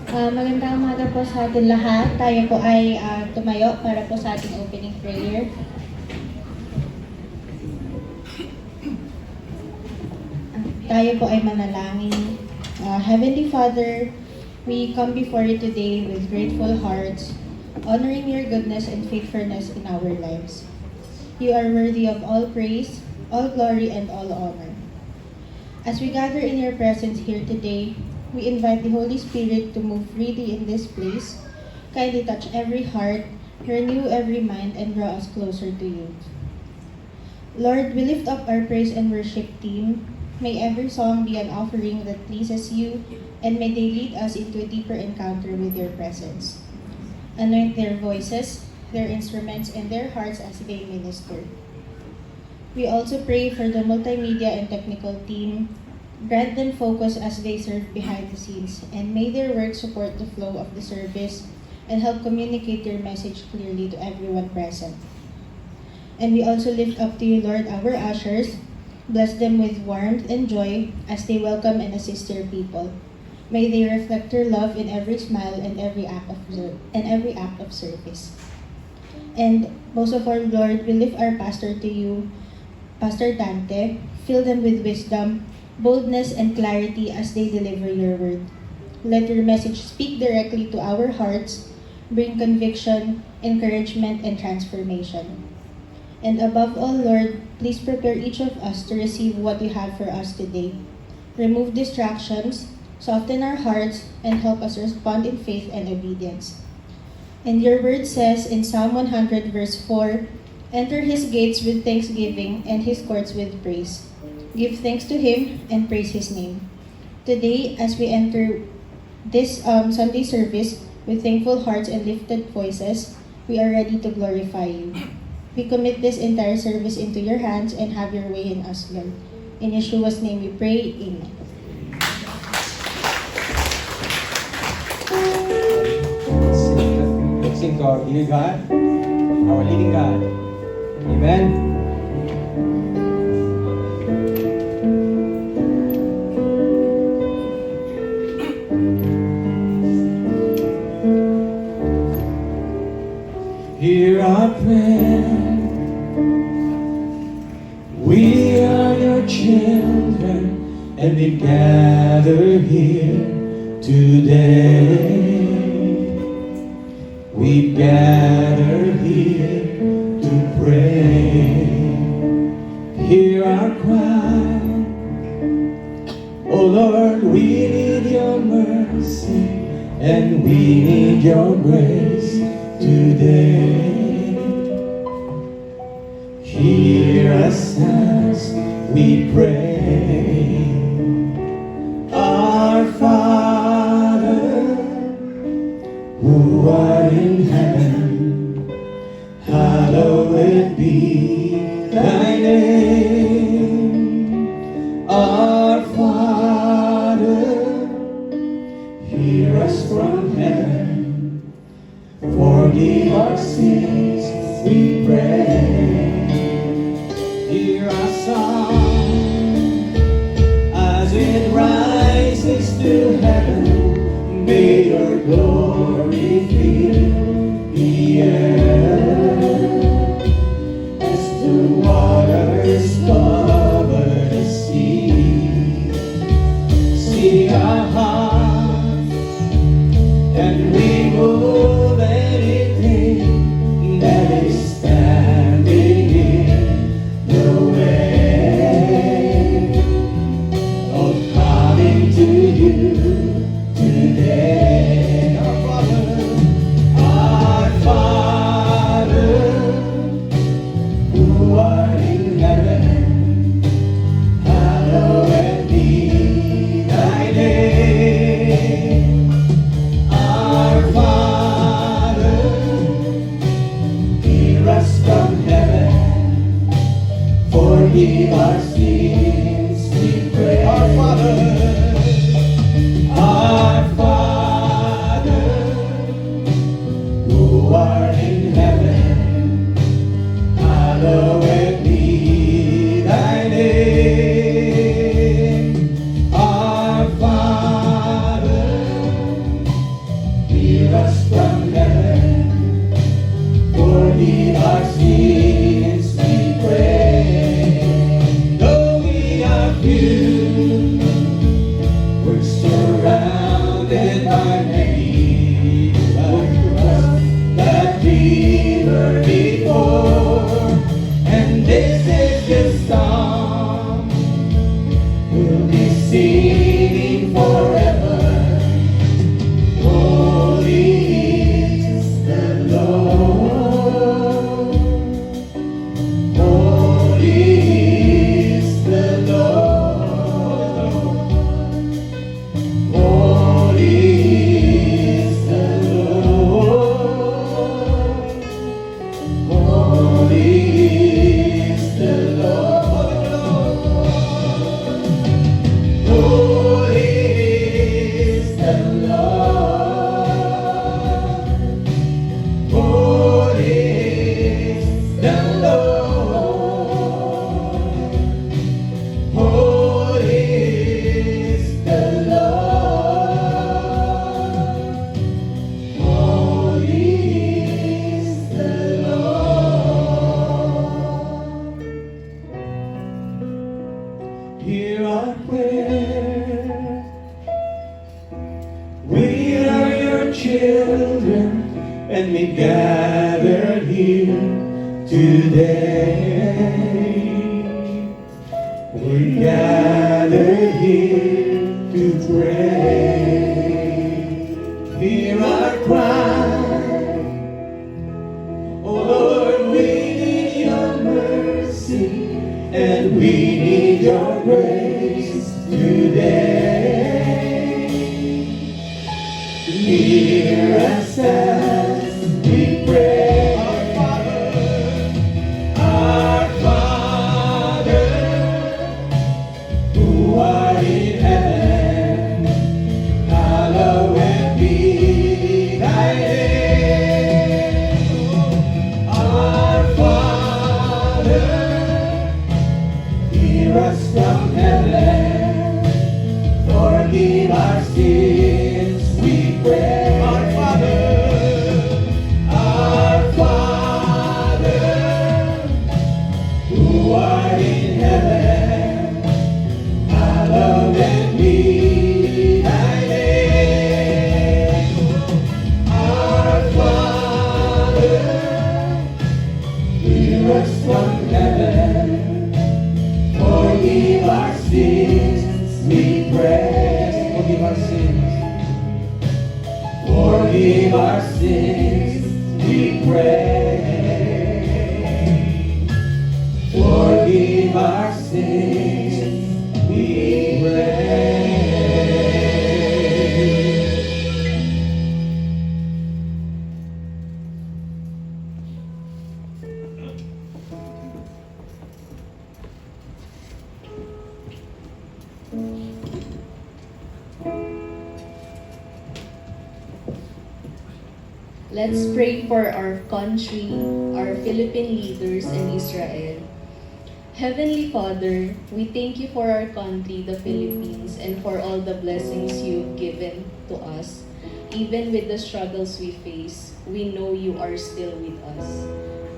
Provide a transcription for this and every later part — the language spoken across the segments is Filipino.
Magandang umaga po sa atin lahat. Tayo po ay tumayo para po sa ating opening prayer. Tayo po ay manalangin. Heavenly Father, we come before you today with grateful hearts, honoring your goodness and faithfulness in our lives. You are worthy of all praise, all glory, and all honor. As we gather in your presence here today, we invite the Holy Spirit to move freely in this place, kindly touch every heart, renew every mind, and draw us closer to you. Lord, we lift up our praise and worship team. May every song be an offering that pleases you, and may they lead us into a deeper encounter with your presence. Anoint their voices, their instruments, and their hearts as they minister. We also pray for the multimedia and technical team. Grant them focus as they serve behind the scenes, and may their work support the flow of the service and help communicate your message clearly to everyone present. And we also lift up to you, Lord, our ushers. Bless them with warmth and joy as they welcome and assist your people. May they reflect your love in every smile and every act of service. And most of all, Lord, we lift our pastor to you, Pastor Dante. Fill them with wisdom, boldness, and clarity as they deliver your word. Let your message speak directly to our hearts, bring conviction, encouragement, and transformation. And above all, Lord, please prepare each of us to receive what you have for us today. Remove distractions, soften our hearts, and help us respond in faith and obedience. And your word says in Psalm 100 verse 4, "Enter his gates with thanksgiving and his courts with praise. Give thanks to him and praise his name." Today, as we enter this Sunday service with thankful hearts and lifted voices, we are ready to glorify you. We commit this entire service into your hands and have your way in us, Lord. In Yeshua's name we pray, Amen. Let's sing to our dear God, our living God. Amen. Hear our prayer. We are your children, and we gather here today. We gather here to pray. Hear our cry. Oh Lord, we need your mercy, and we need your grace today. Hear us as we pray. Our Father, who art in heaven, hallowed be thy name. Our Father, hear us from heaven. Forgive our sins, we pray. Hear our song as it rises to heaven. May your glory fill the earth as the waters cover the sea. See our hearts and remove anything that is standing in the way of coming to you today. Our Father, singing forever. Holy is the Lord. Holy is the Lord. Holy is the Lord. Holy is the Lord. Holy is the Lord. Holy is the Lord. Holy is the Lord. Holy is the Lord. Hear our prayer. We are your children, and we gather here today. We gather here to pray. Hear our cry. Oh Lord, we need your mercy, and we need your grace today. Hear us as we pray. Our Father, who art in heaven, hallowed be thy name. Our Father, hear us from heaven, forgive our sins, we pray. Our Father, who art in heaven, hallowed be thy name. Our Father, hear us from heaven, forgive our sins, we pray. Forgive our sins. Forgive our sins, we pray. Forgive our sins, we pray. Let's pray for our country, our Philippine leaders in Israel. Heavenly Father, we thank you for our country, the Philippines, and for all the blessings you've given to us. Even with the struggles we face, we know you are still with us.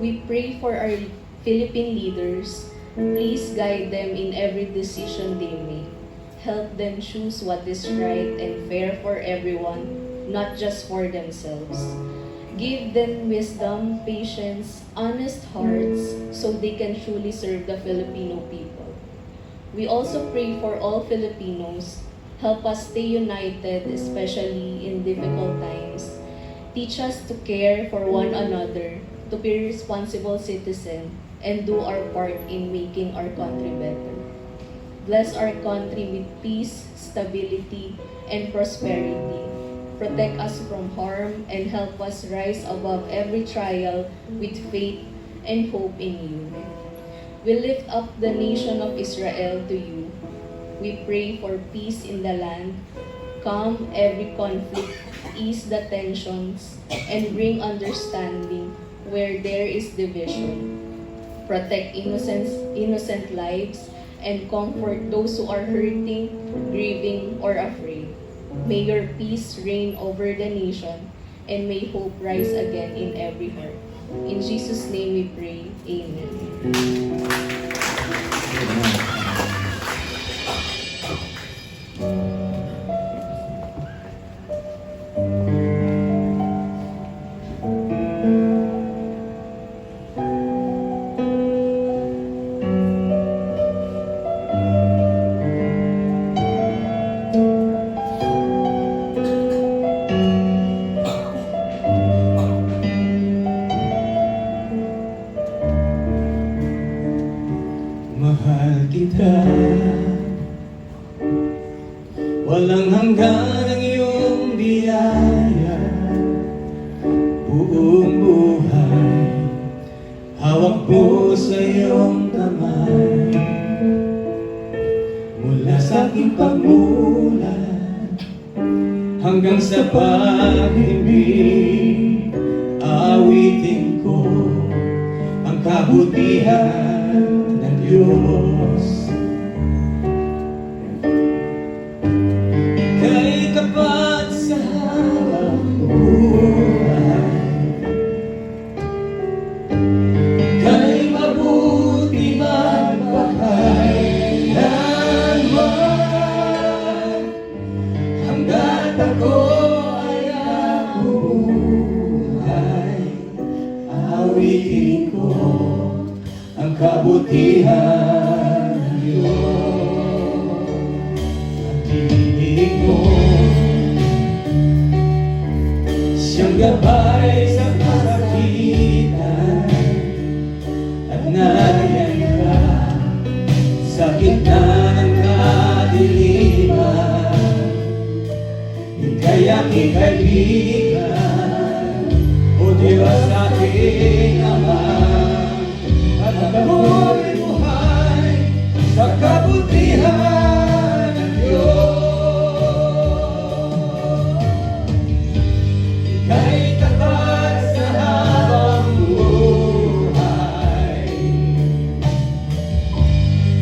We pray for our Philippine leaders. Please guide them in every decision they make. Help them choose what is right and fair for everyone, not just for themselves. Give them wisdom, patience, honest hearts, so they can truly serve the Filipino people. We also pray for all Filipinos. Help us stay united, especially in difficult times. Teach us to care for one another, to be responsible citizens, and do our part in making our country better. Bless our country with peace, stability, and prosperity. Protect us from harm and help us rise above every trial with faith and hope in you. We lift up the nation of Israel to you. We pray for peace in the land, calm every conflict, ease the tensions, and bring understanding where there is division. Protect innocent lives and comfort those who are hurting, grieving, or afraid. May your peace reign over the nation, and may hope rise again in every heart. In Jesus' name we pray. Amen. Walang hanggan ang iyong biyaya, buong buhay hawak mo sa iyong kamay. Mula sa aking pagmulat hanggang sa pag-ibig, aawitin ko ang kabutihan ng Diyos. Ika'y tapat sa habang buhay, ika'y mabuti magpakailanman. Hanggat ako ay nabubuhay, aawitin ko ang kabutihan ng Diyos. At tinig mo siyang gabay sa kasakitan, at nariyan ka sa gitna ng kadiliman. Ika'y aking kaibigan, O Diyos aking Ama, at ako'y buhay sa kabutihan ng Diyos. Ika'y tapat sa habang buhay,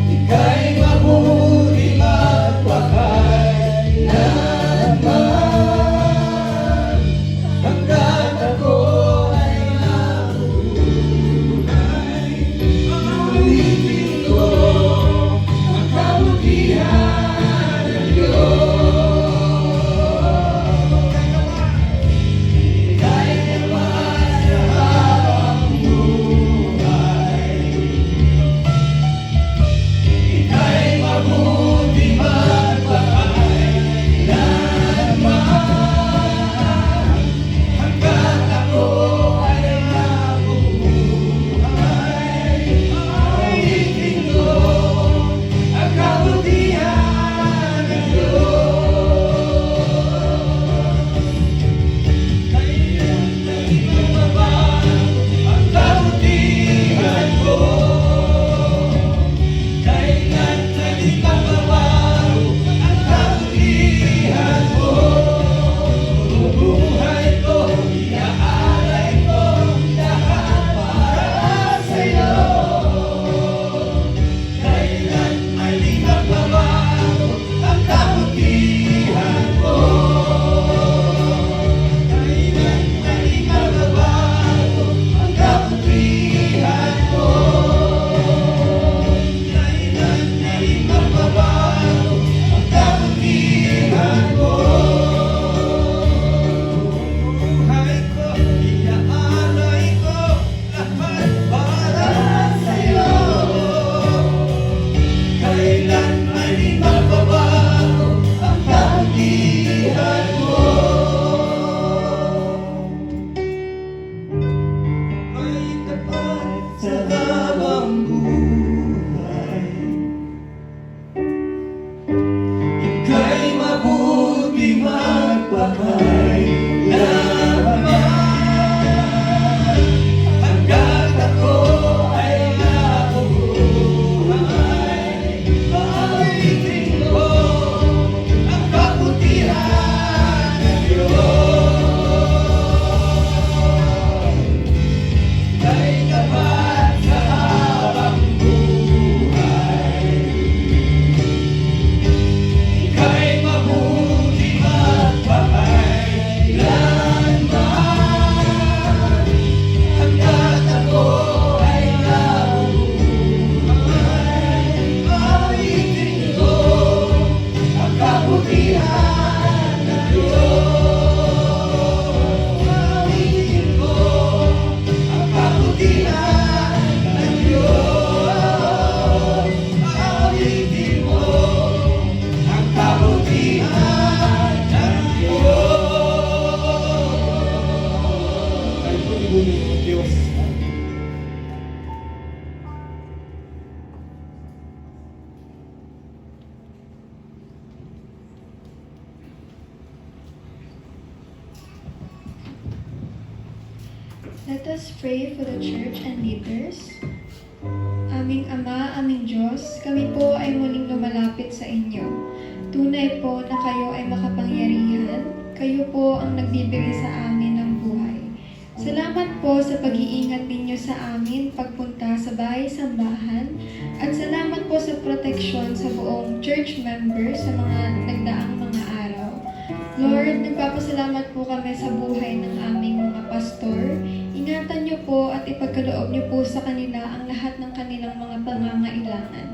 ika'y mabuti magpakailanman. Let us pray for the church and leaders. Aming Ama, aming Diyos, kami po ay muling lumalapit sa inyo. Tunay po na kayo ay makapangyarihan. Kayo po ang nagbibigay sa amin ng buhay. Salamat po sa pag-iingat ninyo sa amin pagpunta sa bahay-sambahan at salamat po sa proteksyon sa buong church members sa mga nagdaang mga araw. Lord, nagpapasalamat po kami sa buhay ng aming mga pastor. Ingatan niyo po at ipagkaloob niyo po sa kanila ang lahat ng kanilang mga pangangailangan.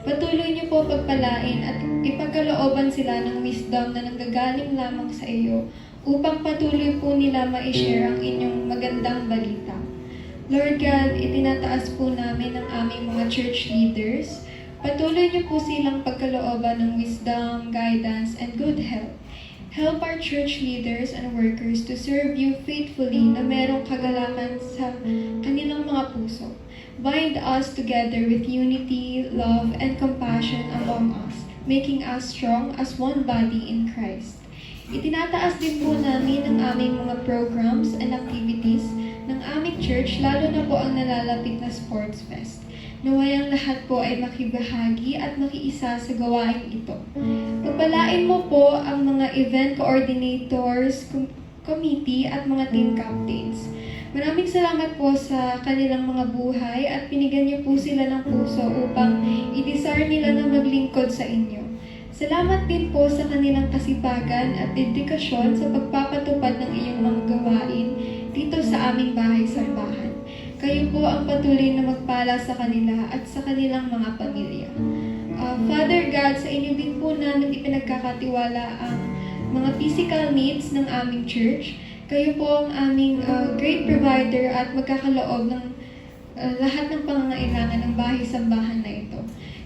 Patuloy niyo po pagpalain at ipagkalooban sila ng wisdom na nanggagaling lamang sa iyo upang patuloy po nila ma-share ang inyong magandang balita. Lord God, itinataas po namin ang aming mga church leaders. Patuloy niyo po silang pagkalooban ng wisdom, guidance, and good health. Help our church leaders and workers to serve you faithfully na merong kagalakan sa kanilang mga puso. Bind us together with unity, love, and compassion among us, making us strong as one body in Christ. Itinataas din po namin ang aming mga programs and activities ng aming church, lalo na po ang nalalapit na Sports Fest. Naway ang lahat po ay makibahagi at makiisa sa gawain ito. Pagpalain mo po ang mga event coordinators, committee at mga team captains. Maraming salamat po sa kanilang mga buhay at binigyan niyo po sila ng puso upang i-desire nila na maglingkod sa inyo. Salamat din po sa kanilang kasipagan at dedikasyon sa pagpapatupad ng iyong mga gawain dito sa aming bahay-sambahan. Kayo po ang patuloy na magpala sa kanila at sa kanilang mga pamilya. Father God, sa inyo din po namin ipinagkakatiwala ang mga physical needs ng aming church. Kayo po ang aming great provider at magkakaloob ng lahat ng pangangailangan ng bahay-sambahan na ito.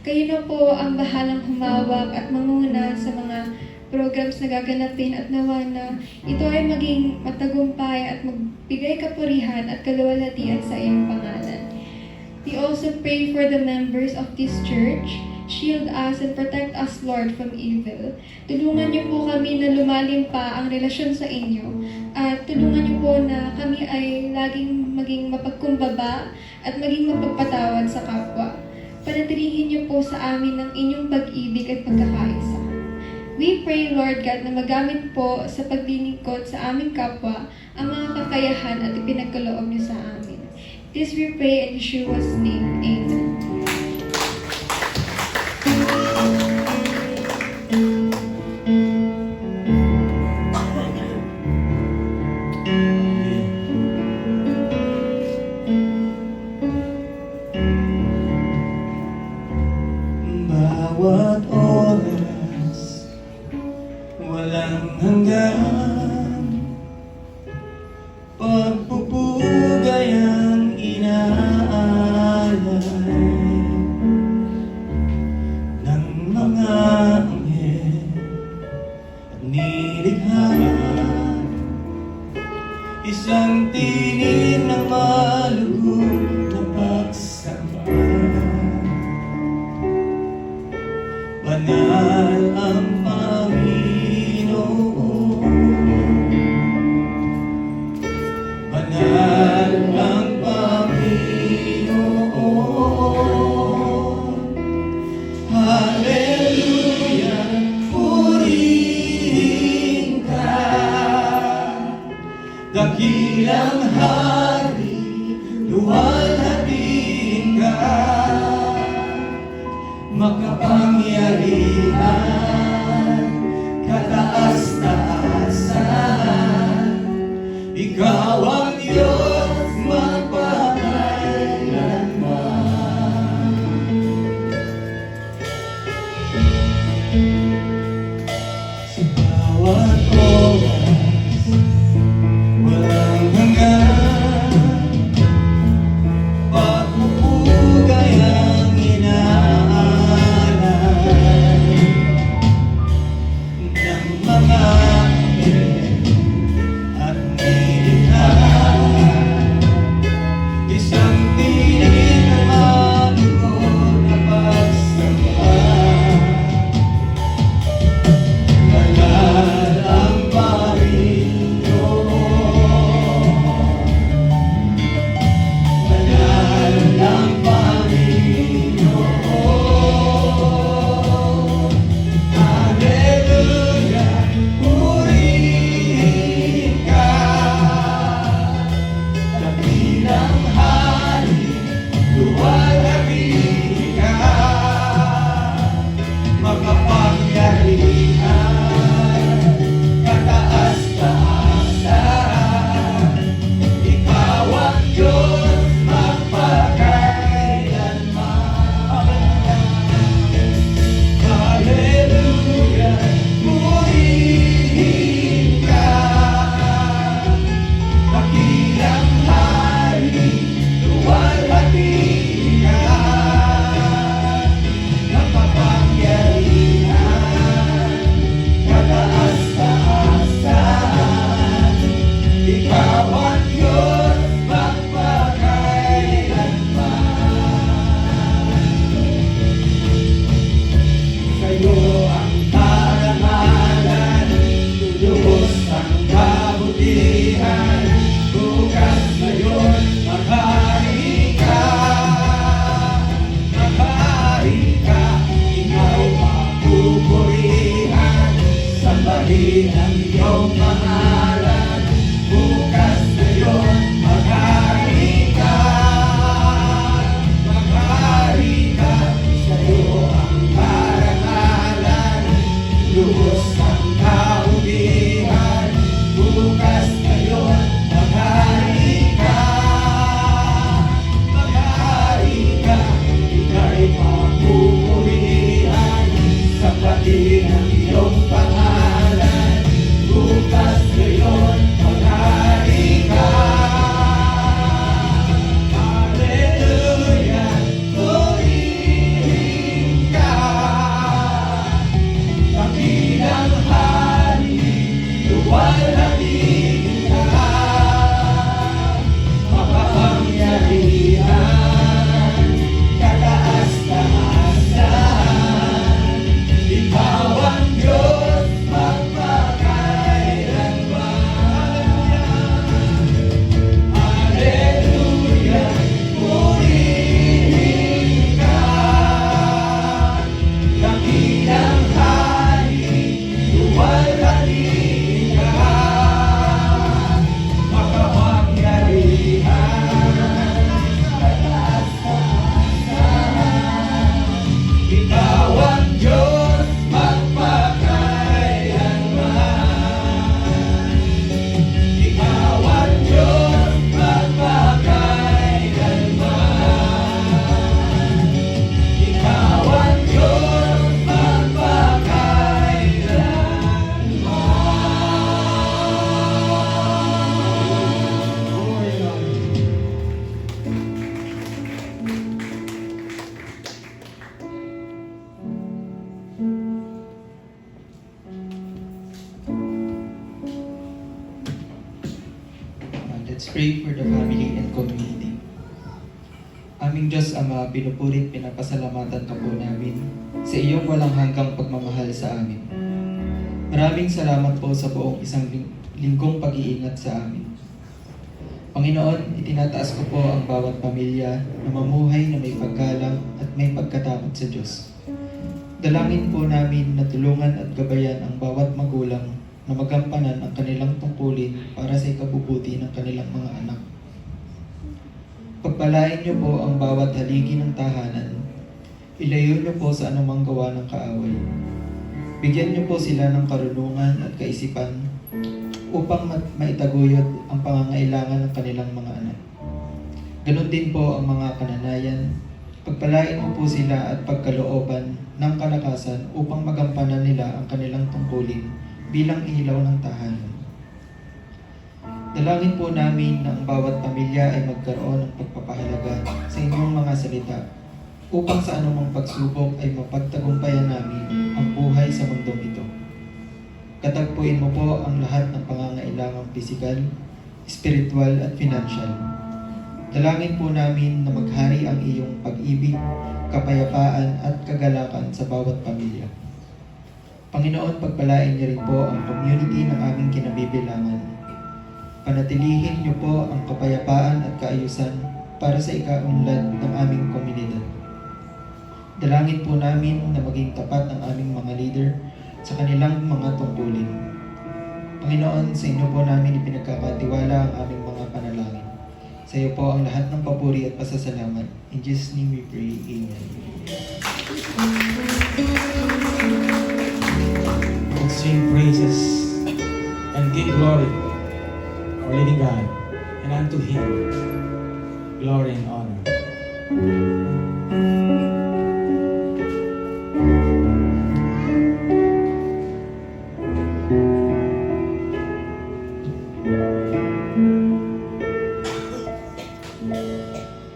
Kayo na po ang bahalang humawak at manguna sa mga programs na gaganapin at nawa na ito ay maging matagumpay at magbigay kapurihan at kaluwalhatian sa iyong pangalan. We also pray for the members of this church. Shield us and protect us, Lord, from evil. Tulungan niyo po kami na lumalim pa ang relasyon sa inyo. At tulungan niyo po na kami ay laging maging mapagkumbaba at maging mapagpatawad sa kapwa. Panatilihin niyo po sa amin ang inyong pag-ibig at pagkakaisa. We pray, Lord God, na magamit po sa paglilingkod sa aming kapwa ang mga kakayahan at ipinagkaloob niyo sa amin. This we pray in Yeshua's name. Amen. Bawat oras, walang hanggan, pagpupugay ang inaalay ng mga anghel at nilikha. Isang tinig ng malugod na pagsamba. Banal ang Panginoon, banal ang Panginoon. Hallelujah, purihin ka, dakilang hari, luwalhatiin ka. Makapangyarihan, kataas-taasan, ikaw ang Diyos magpakailanman. Sa bawat oras, walang hanggan, pagpupugay ang inaalay Sambahin ang iyong pangalan. Bukas ngayon, maghari ka. Maghari ka, sa iyo ang karangalan. Lubos ang kaugihan. Bukas ngayon, maghari ka. Maghari ka, ika'y papupurihan. Sambahin ang iyong pangalan. Bukas ngayon, maghari ka. Hallelujah, purihin ka. Dakilang hari, luwalhati ka. Makapangyarihan, kataas-taasan. Ikaw ang Diyos magpakailanman. Hallelujah, purihin ka. Dakilang hari, luwalhati ka. Makapangyarihan, kataas-taasan. Ikaw ang Diyos magpakailanman. Ikaw ang Diyos magpakailanman. Ikaw ang Diyos magpakailanman. Glory Lord. Let's pray for the family and community. Aming Diyos Ama, pinupurit, pinapasalamatan ka po namin sa iyong walang hanggang pagmamahal sa amin. Maraming salamat po sa buong isang linggong pag-iingat sa amin. Panginoon, itinataas ko po ang bawat pamilya na mamuhay na may paggalang at may pagkatakot sa Diyos. Dalangin po namin na tulungan at gabayan ang bawat magulang na magampanan ang kanilang tungkulin para sa ikabubuti ng kanilang mga anak. Pagpalain niyo po ang bawat haligi ng tahanan. Ilayo niyo po sa anumang gawa ng kaaway. Bigyan niyo po sila ng karunungan at kaisipan upang maitaguyod ang pangangailangan ng kanilang mga anak. Ganon din po ang mga kananayan. Pagpalain mo po sila at pagkalooban ng kalakasan upang magampanan nila ang kanilang tungkulin bilang ilaw ng tahanan. Dalangin po namin na ang bawat pamilya ay magkaroon ng pagpapahalaga sa inyong mga salita upang sa anumang pagsubok ay mapagtagumpayan namin ang buhay sa mundong ito. Katagpuin mo po ang lahat ng pangangailangang pisikal, spiritual at financial. Dalangin po namin na maghari ang iyong pag-ibig, kapayapaan at kagalakan sa bawat pamilya. Panginoon, pagpalain niyo rin po ang community ng aming kinabibilangan. Panatilihin niyo po ang kapayapaan at kaayusan para sa ikaunlad ng aming komunidad. Dalangin po namin na maging tapat ang aming mga leader sa kanilang mga tungkulin. Panginoon, sa inyo po namin ipinagkakatiwala ang aming mga panalangin. Sa iyo po ang lahat ng papuri at pasasalamat. In Jesus' name we pray. Amen. And sing praises and give glory, our living God, and unto Him glory and honor.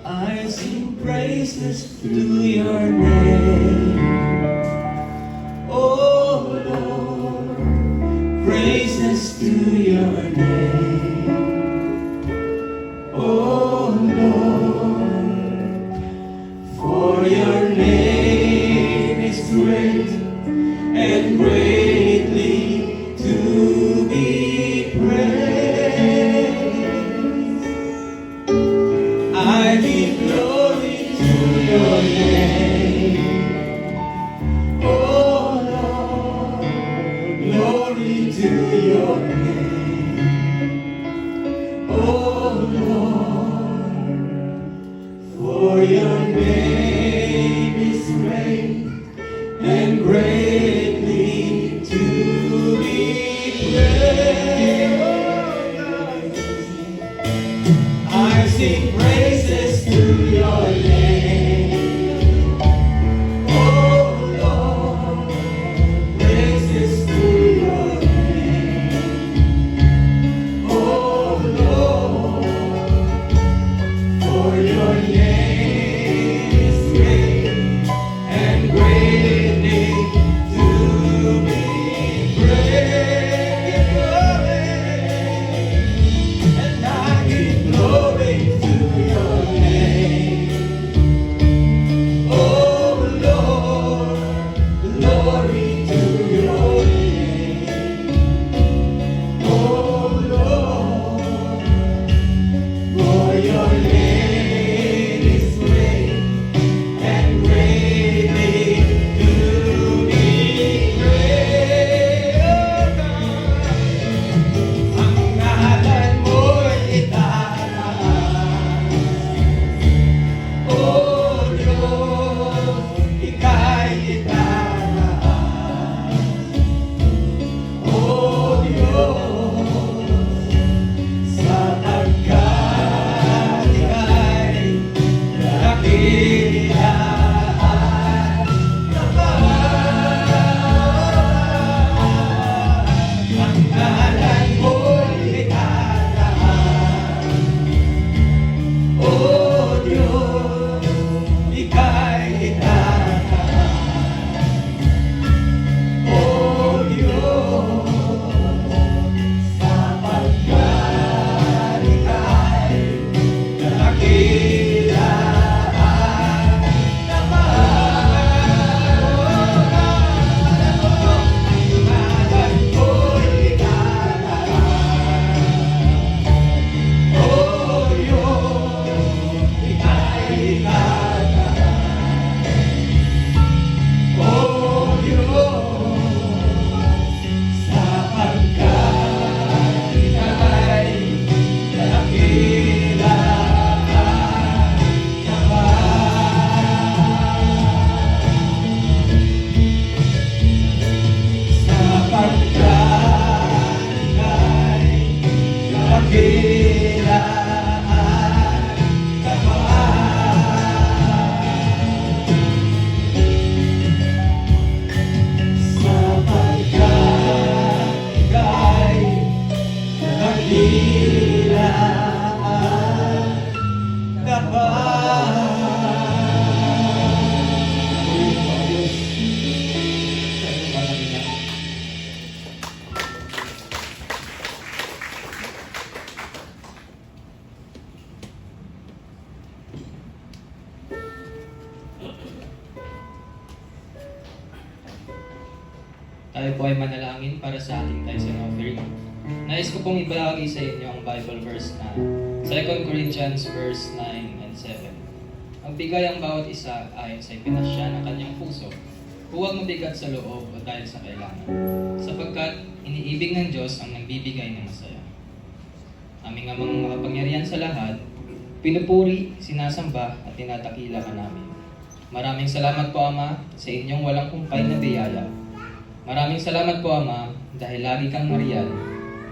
I sing praises to your name, oh Lord, praises to your name, oh Lord, for your name is great and greatly to be praised. I give glory to your name, oh Lord, glory to your name. Oh Lord, for your name is great and greatly to be praised. I sing praises to your name. Oh Lord, praises to your name. Oh Lord, for your name is great and greatly to be praised. And I give glory to your name. Oh Lord, glory to your name. Oh Lord, for your name is great and greatly to be praised. Ang ngalan mo'y itaas. Oh Diyos, Ika'y itaas. Oh Diyos, sapagkat Ika'y dakilaan. Ang ngalan mo'y itaas. Oh Diyos, Ika'y itaas. Oh Diyos, sapagkat Ika'y dakilaan. Ngalan mo'y itaas. Oh Diyos, Ika'y itaas. Oh Diyos, sapagkat Ika'y dakilaan. Sapagkat Ika'y Tayo po ay manalangin para sa ating tithes and offering. Nais ko pong ibahagi sa inyo ang Bible verse na 2 Corinthians verse 9 and 7. Magbigay ang bawat isa ayon sa ipinasya ng kanyang puso. Huwag mabigat sa loob o dahil sa kailangan, sapagkat iniibig ng Diyos ang nagbibigay ng masaya. Aming amang makapangyarihan sa lahat, pinupuri, sinasamba at tinatakila ka namin. Maraming salamat po Ama sa inyong walang kumpay na biyaya. Maraming salamat po Ama dahil lagi kang nariyan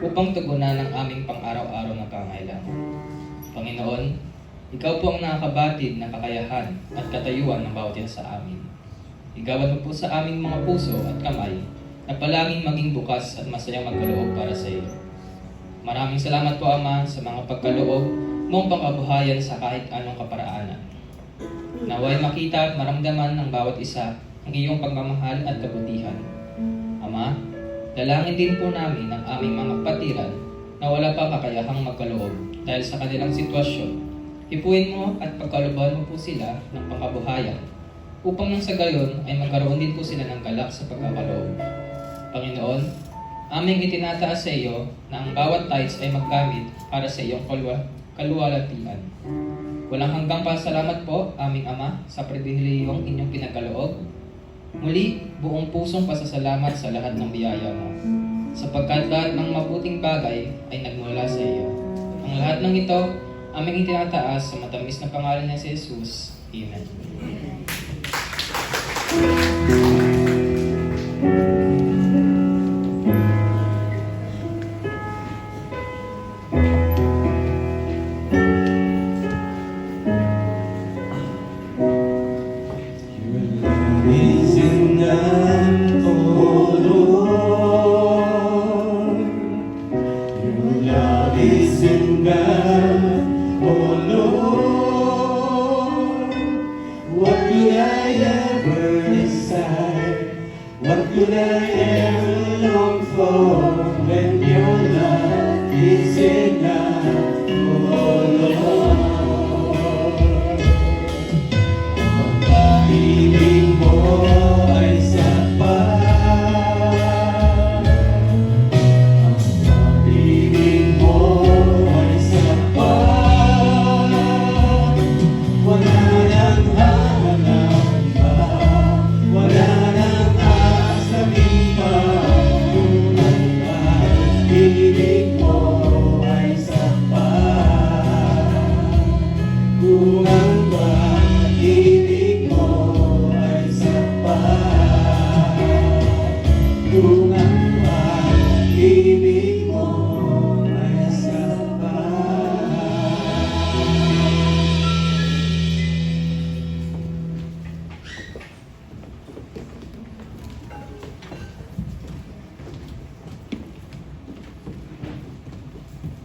upang tugunan ang aming pang-araw-araw na pangailangan. Panginoon, Ikaw po ang nakakabatid ng kakayahan at katayuan ng bawat isa sa amin. Igawad mo po sa aming mga puso at kamay na palaging maging bukas at masayang magkaloob para sa iyo. Maraming salamat po Ama sa mga pagkaloob mong pangkabuhayan sa kahit anong kaparaanan. Naway makita at maramdaman ng bawat isa ang iyong pagmamahal at kabutihan. Ama, dalangin din po namin ang aming mga kapatiran na wala pa kakayahang magkaloob dahil sa kanilang sitwasyon. Ipuin mo at pagkalooban mo po sila ng pangkabuhayan upang nang sa gayon ay magkaroon din po sila ng galak sa pagkakaloob. Panginoon, aming itinataas sa iyo na ang bawat tithes ay maggamit para sa iyong kaluwalhatian. Walang hanggang pasalamat po, aming Ama, sa pribilehiyong inyong pinagkaloob. Muli, buong pusong pasasalamat sa lahat ng biyaya mo. sapagkat lahat ng mabuting bagay ay nagmula sa iyo. Ang lahat ng ito, aming itinataas sa matamis na pangalan niya si Jesus. Amen. Is enough, oh Lord. Your love is enough, oh Lord. What could I ever desire? What could I ever long for when your love is enough, oh Lord? Ang pag-ibig mo ay sapat. Ang pag-ibig mo ay sapat. Wala nang hahanap pa, wala nang aasamin pa. Kung ang pag-ibig mo ay sapat. Kung ang pag-ibig mo ay sapat. Kung ang pag-ibig mo ay sapat.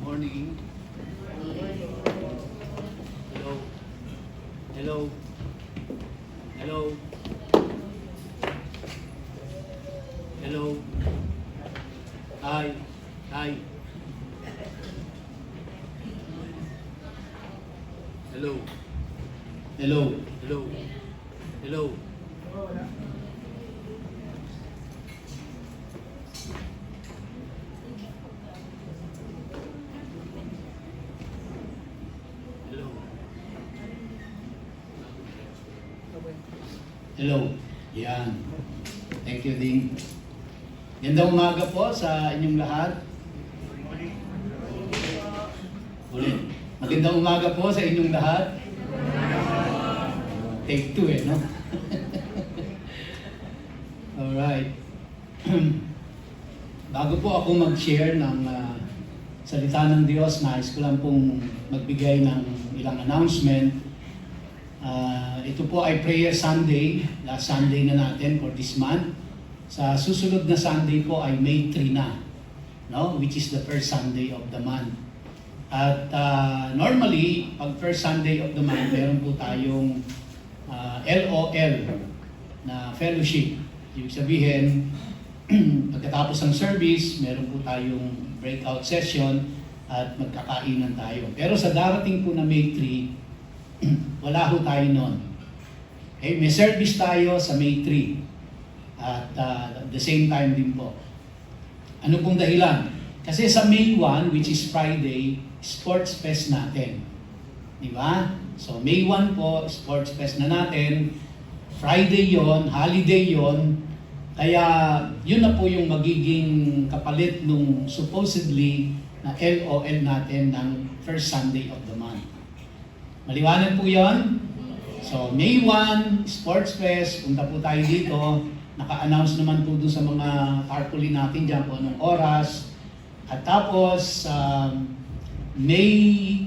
Morning. Hello. Hello. Hello. Hello. Hi. Hi. Hello. Hello. Hello. Hello. Hello. Hello. Yan. Thank you, Ding. Gandang umaga po sa inyong lahat. Ulit. Magandang umaga po sa inyong lahat. Take two no? Alright. Bago po ako mag-share ng salita ng Diyos, nais ko lang pong magbigay ng ilang announcement. Ito po ay Prayer Sunday, last Sunday na natin for this month. Sa susunod na Sunday po ay May 3 na, no? Which is the first Sunday of the month. At normally, pag first Sunday of the month, meron po tayong LOL na fellowship. Ibig sabihin, pagkatapos ng service, meron po tayong breakout session at magkakainan tayo. Pero sa darating po na May 3, wala ho tayo nun. Okay, may service tayo sa May 3 at at the same time din po. Ano pong dahilan? Kasi sa May 1, which is Friday, Sports Fest natin. Di ba? So May 1 po, Sports Fest na natin. Friday yon, holiday yon. Kaya yun na po yung magiging kapalit nung supposedly na LOL natin ng first Sunday of the month. Maliwanag po yon? So May 1, Sports Fest, punta po tayo dito. Naka-announce naman po doon sa mga tarpaulin natin dyan po anong oras. At tapos, May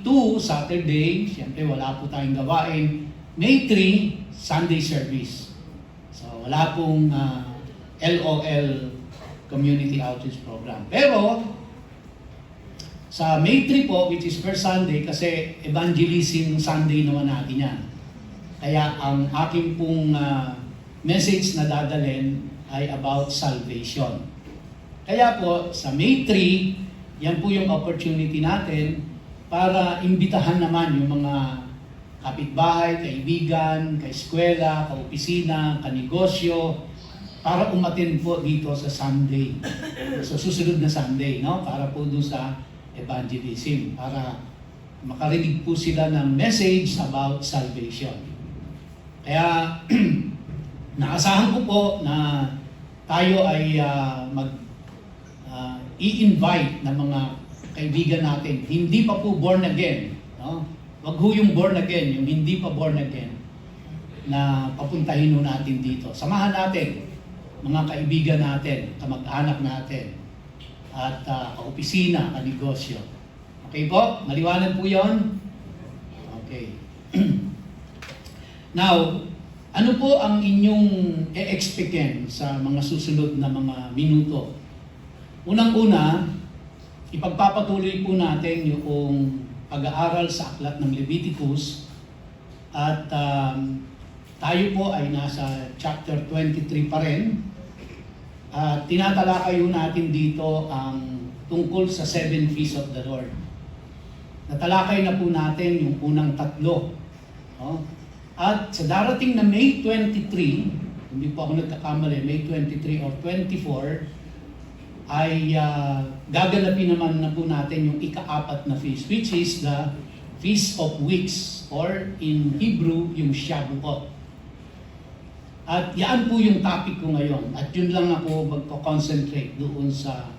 2, Saturday, siyempre wala po tayong gawain. May 3, Sunday service. So wala pong LOL Community Outreach Program. Pero, sa May 3 po, which is first Sunday, kasi evangelism Sunday naman natin yan. Kaya ang aking pong message na dadalhin ay about salvation. Kaya po, sa May 3, yan po yung opportunity natin para imbitahan naman yung mga kapitbahay, kaibigan, kaeskwela, kaopisina, kanegosyo, para umatin po dito sa Sunday. So susunod na Sunday, no? Para po doon sa evangelism, para makarinig po sila ng message about salvation. Kaya naasahan ko po na tayo ay i-invite ng mga kaibigan natin, hindi pa po born again, no? Wag ho yung born again, yung hindi pa born again, na papuntahin ho natin dito. Samahan natin, mga kaibigan natin, kamag-anak natin, at kaopisina, kanegosyo. Okay po? Maliwanag po yon? Okay. Now, ano po ang inyong e-expecten sa mga susunod na mga minuto? Unang-una, ipagpapatuloy po natin yung pag-aaral sa aklat ng Leviticus at tayo po ay nasa chapter 23 pa rin. Tinatalakay natin dito ang tungkol sa 7 feasts of the Lord. Natalakay na po natin yung unang 3. No? At sa darating na May 23, hindi po ako nagkakamali, May 23 or 24, ay gaganapin naman na po natin yung ika-4 na feast, which is the Feast of Weeks, or in Hebrew, yung Shavuot. At yan po yung topic ko ngayon. At yun lang ako magko-concentrate doon sa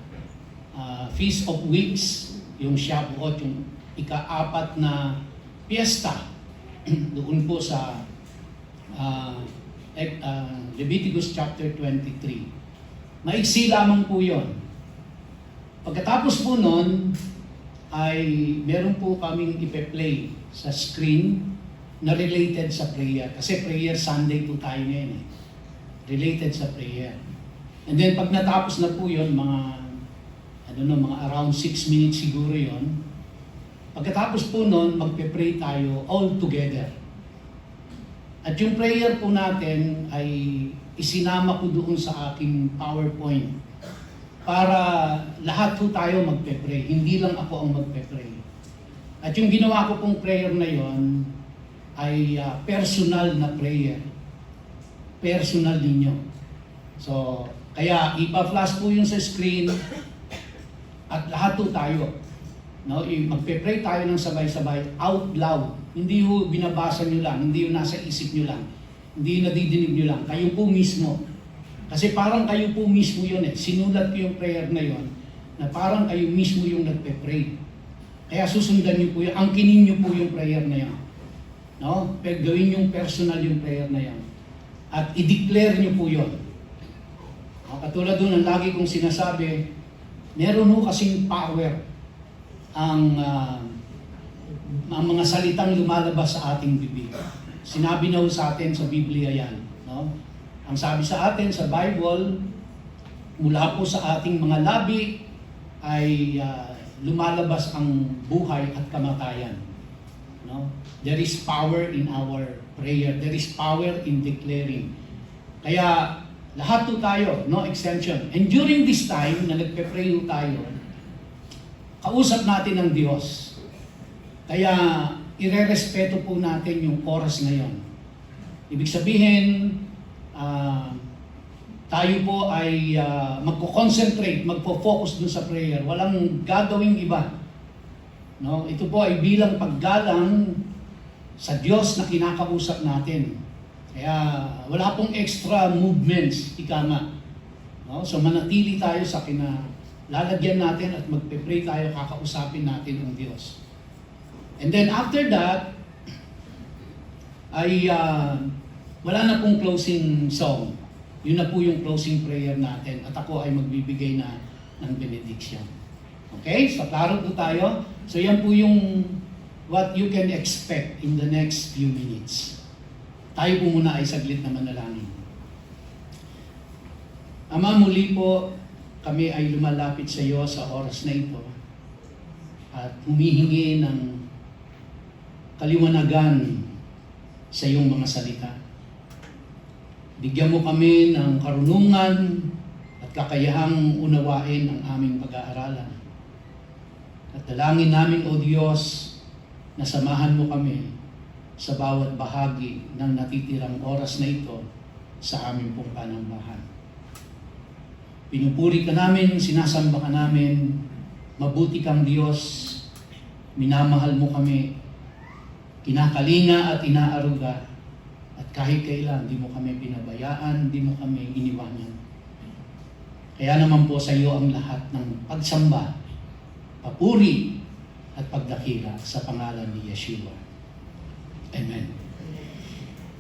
Feast of Weeks, yung Shavuot, yung ika-4 na piyesta doon po sa Leviticus chapter 23. Maiksi lamang po yun. Pagkatapos po nun, ay meron po kaming ipe-play sa screen na related sa prayer. Kasi prayer Sunday po tayo ngayon eh. Related sa prayer. And then pag natapos na po yun, mga around 6 minutes siguro yun. Pagkatapos po nun, magpe-pray tayo all together. At yung prayer po natin ay isinama ko doon sa aking PowerPoint para lahat po tayo magpe-pray. Hindi lang ako ang magpe-pray. At yung ginawa ko pong prayer na yon ay personal na prayer. Personal ninyo. So, kaya ipa-flash po yun sa screen at lahat po tayo. No, magpe-pray tayo ng sabay-sabay out loud. Hindi ho binabasa nyo lang, hindi ho nasa isip nyo lang, hindi nadidinig nyo lang, kayo po mismo. Kasi parang kayo po mismo yun eh. Sinulat ko yung prayer na yon na parang kayo mismo yung nagpe-pray. Kaya susundan nyo po yun, angkinin nyo po yung prayer na yon. No? Gawin yung personal yung prayer na yon. At i-declare nyo po yun. Katulad doon ang lagi kong sinasabi, meron ho kasing power ang mga salitang lumalabas sa ating bibig. Sinabi na ho sa atin sa Biblia yan. No? Ang sabi sa atin sa Bible, mula po sa ating mga labi ay lumalabas ang buhay at kamatayan. No? There is power in our prayer. There is power in declaring. Kaya lahat po tayo, no exception. And during this time na nagpe-pray tayo, kausap natin ang Diyos. Kaya irerespeto po natin yung oras na yon. Ibig sabihin, tayo po ay magko-concentrate, magpo-focus dun sa prayer. Walang gagawing iba. No? Ito po ay bilang paggalang sa Diyos na kinakausap natin. Kaya wala pong extra movements, ika nga. No? So manatili tayo sa lalagyan natin at magpe-pray tayo, kakausapin natin ang Diyos. And then after that, ay wala na pong closing song. Yun na po yung closing prayer natin at ako ay magbibigay na ng benediction. Okay? So klaro po tayo. So yan po yung what you can expect in the next few minutes. Tayo po muna ay saglit na manalangin. Ama, muli po kami ay lumalapit sa iyo sa oras na ito at humihingi ng kaliwanagan sa iyong mga salita. Bigyan mo kami ng karunungan at kakayahang unawain ang aming pag-aaralan. At dalangin namin, O Diyos, na samahan mo kami sa bawat bahagi ng natitirang oras na ito sa aming pong panambahan. Pinupuri ka namin, sinasamba ka namin, mabuti kang Diyos, minamahal mo kami, kinakalinga at inaaruga, at kahit kailan, di mo kami pinabayaan, di mo kami iniwanan. Kaya naman po sa iyo ang lahat ng pagsamba, papuri, at pagdakila sa pangalan ni Yeshua. Amen.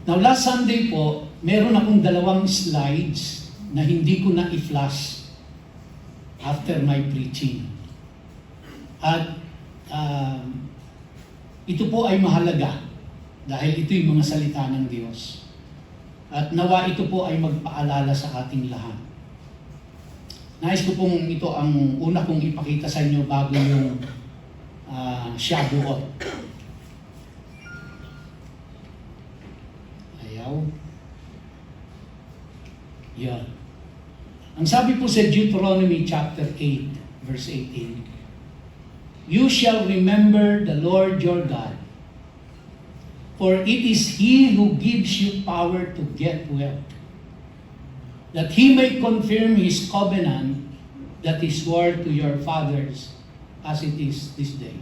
Now last Sunday po, meron akong 2 slides na hindi ko na i-flash after my preaching. At ito po ay mahalaga dahil ito yung mga salita ng Diyos. At nawa ito po ay magpaalala sa ating lahat. Nais ko pong ito ang una kong ipakita sa inyo bago yung Shavuot. Ayaw. Yan. Ang sabi po sa Deuteronomy chapter 8, verse 18, "You shall remember the Lord your God, for it is He who gives you power to get wealth, that He may confirm His covenant that He swore to your fathers, as it is this day.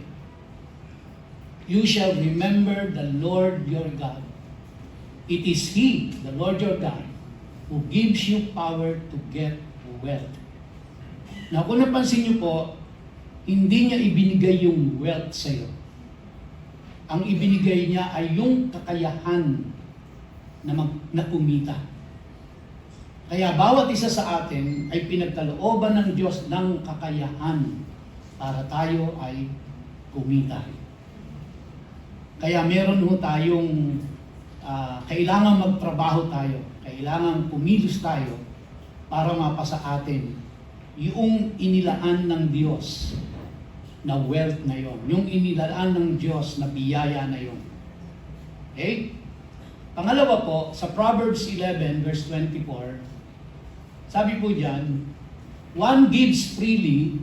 You shall remember the Lord your God. It is He, the Lord your God, who gives you power to get wealth." Now, kung napansin niyo po, hindi niya ibinigay yung wealth sa iyo. Ang ibinigay niya ay yung kakayahan na kumita. Kaya bawat isa sa atin ay pinagkalooban ng Diyos ng kakayahan para tayo ay kumita. Kaya meron ho tayong kailangan magtrabaho tayo, kailangan kumilos tayo para mapasa atin yung inilaan ng Diyos na wealth na yon, yung inilaan ng Diyos na biyaya na yon. Okay? Pangalawa po, sa Proverbs 11 verse 24, sabi po diyan, "One gives freely,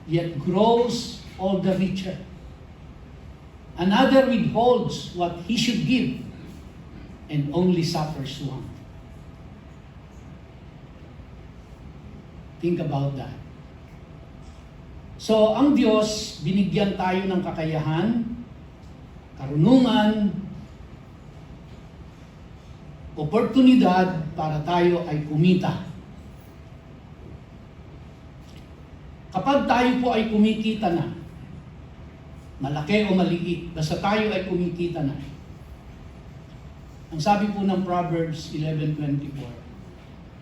yet grows all the richer. Another withholds what he should give, and only suffers want." Think about that. So, ang Diyos, binigyan tayo ng kakayahan, karunungan, oportunidad para tayo ay kumita. Kapag tayo po ay kumikita na, malaki o maliit, basta tayo ay kumikita na, ang sabi po ng Proverbs 11:24,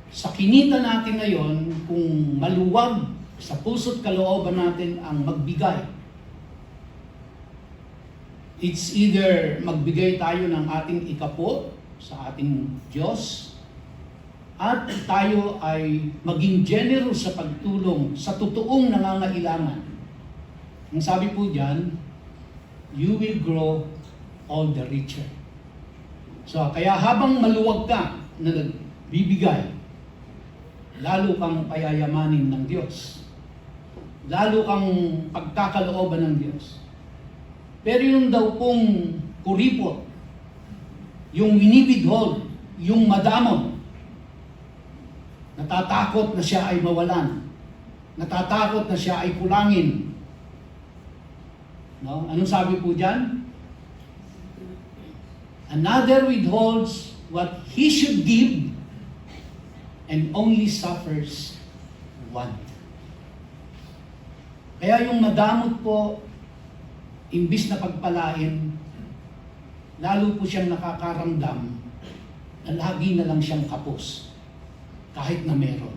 sa kinita natin ngayon, kung maluwag sa puso't kalooban natin ang magbigay, it's either magbigay tayo ng ating ikapo sa ating Diyos, at tayo ay maging generous sa pagtulong sa totoong nangangailangan. Ang sabi po diyan, you will grow all the richer. So, kaya habang maluwag ka na nagbibigay, lalo kang payayamanin ng Diyos. Lalo kang pagkakalooban ng Diyos. Pero yung daw pong kuripot, yung winibidhold, yung madamon, natatakot na siya ay mawalan, natatakot na siya ay kulangin. No? Anong sabi po dyan? Another withholds what he should give, and only suffers want. Kaya yung madamot po, imbis na pagpalain, lalo po siyang nakakaramdam na lagi na lang siyang kapos, kahit na meron.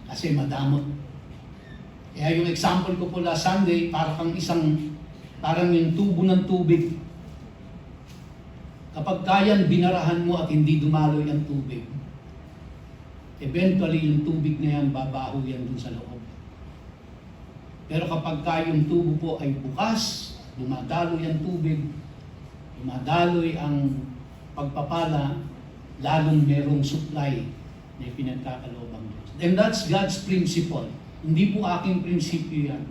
Kasi madamot. Kaya yung example ko po last Sunday, parang yung tubo ng tubig. Kapag kayan binarahan mo at hindi dumaloy ang tubig, eventually yung tubig na yan, babaho yan dun sa loob. Pero kapag yung tubo po ay bukas, dumadaloy ang tubig, dumadaloy ang pagpapala, lalong merong supply na pinagkakaloobang Diyos. And that's God's principle. Hindi po aking prinsipyo yan.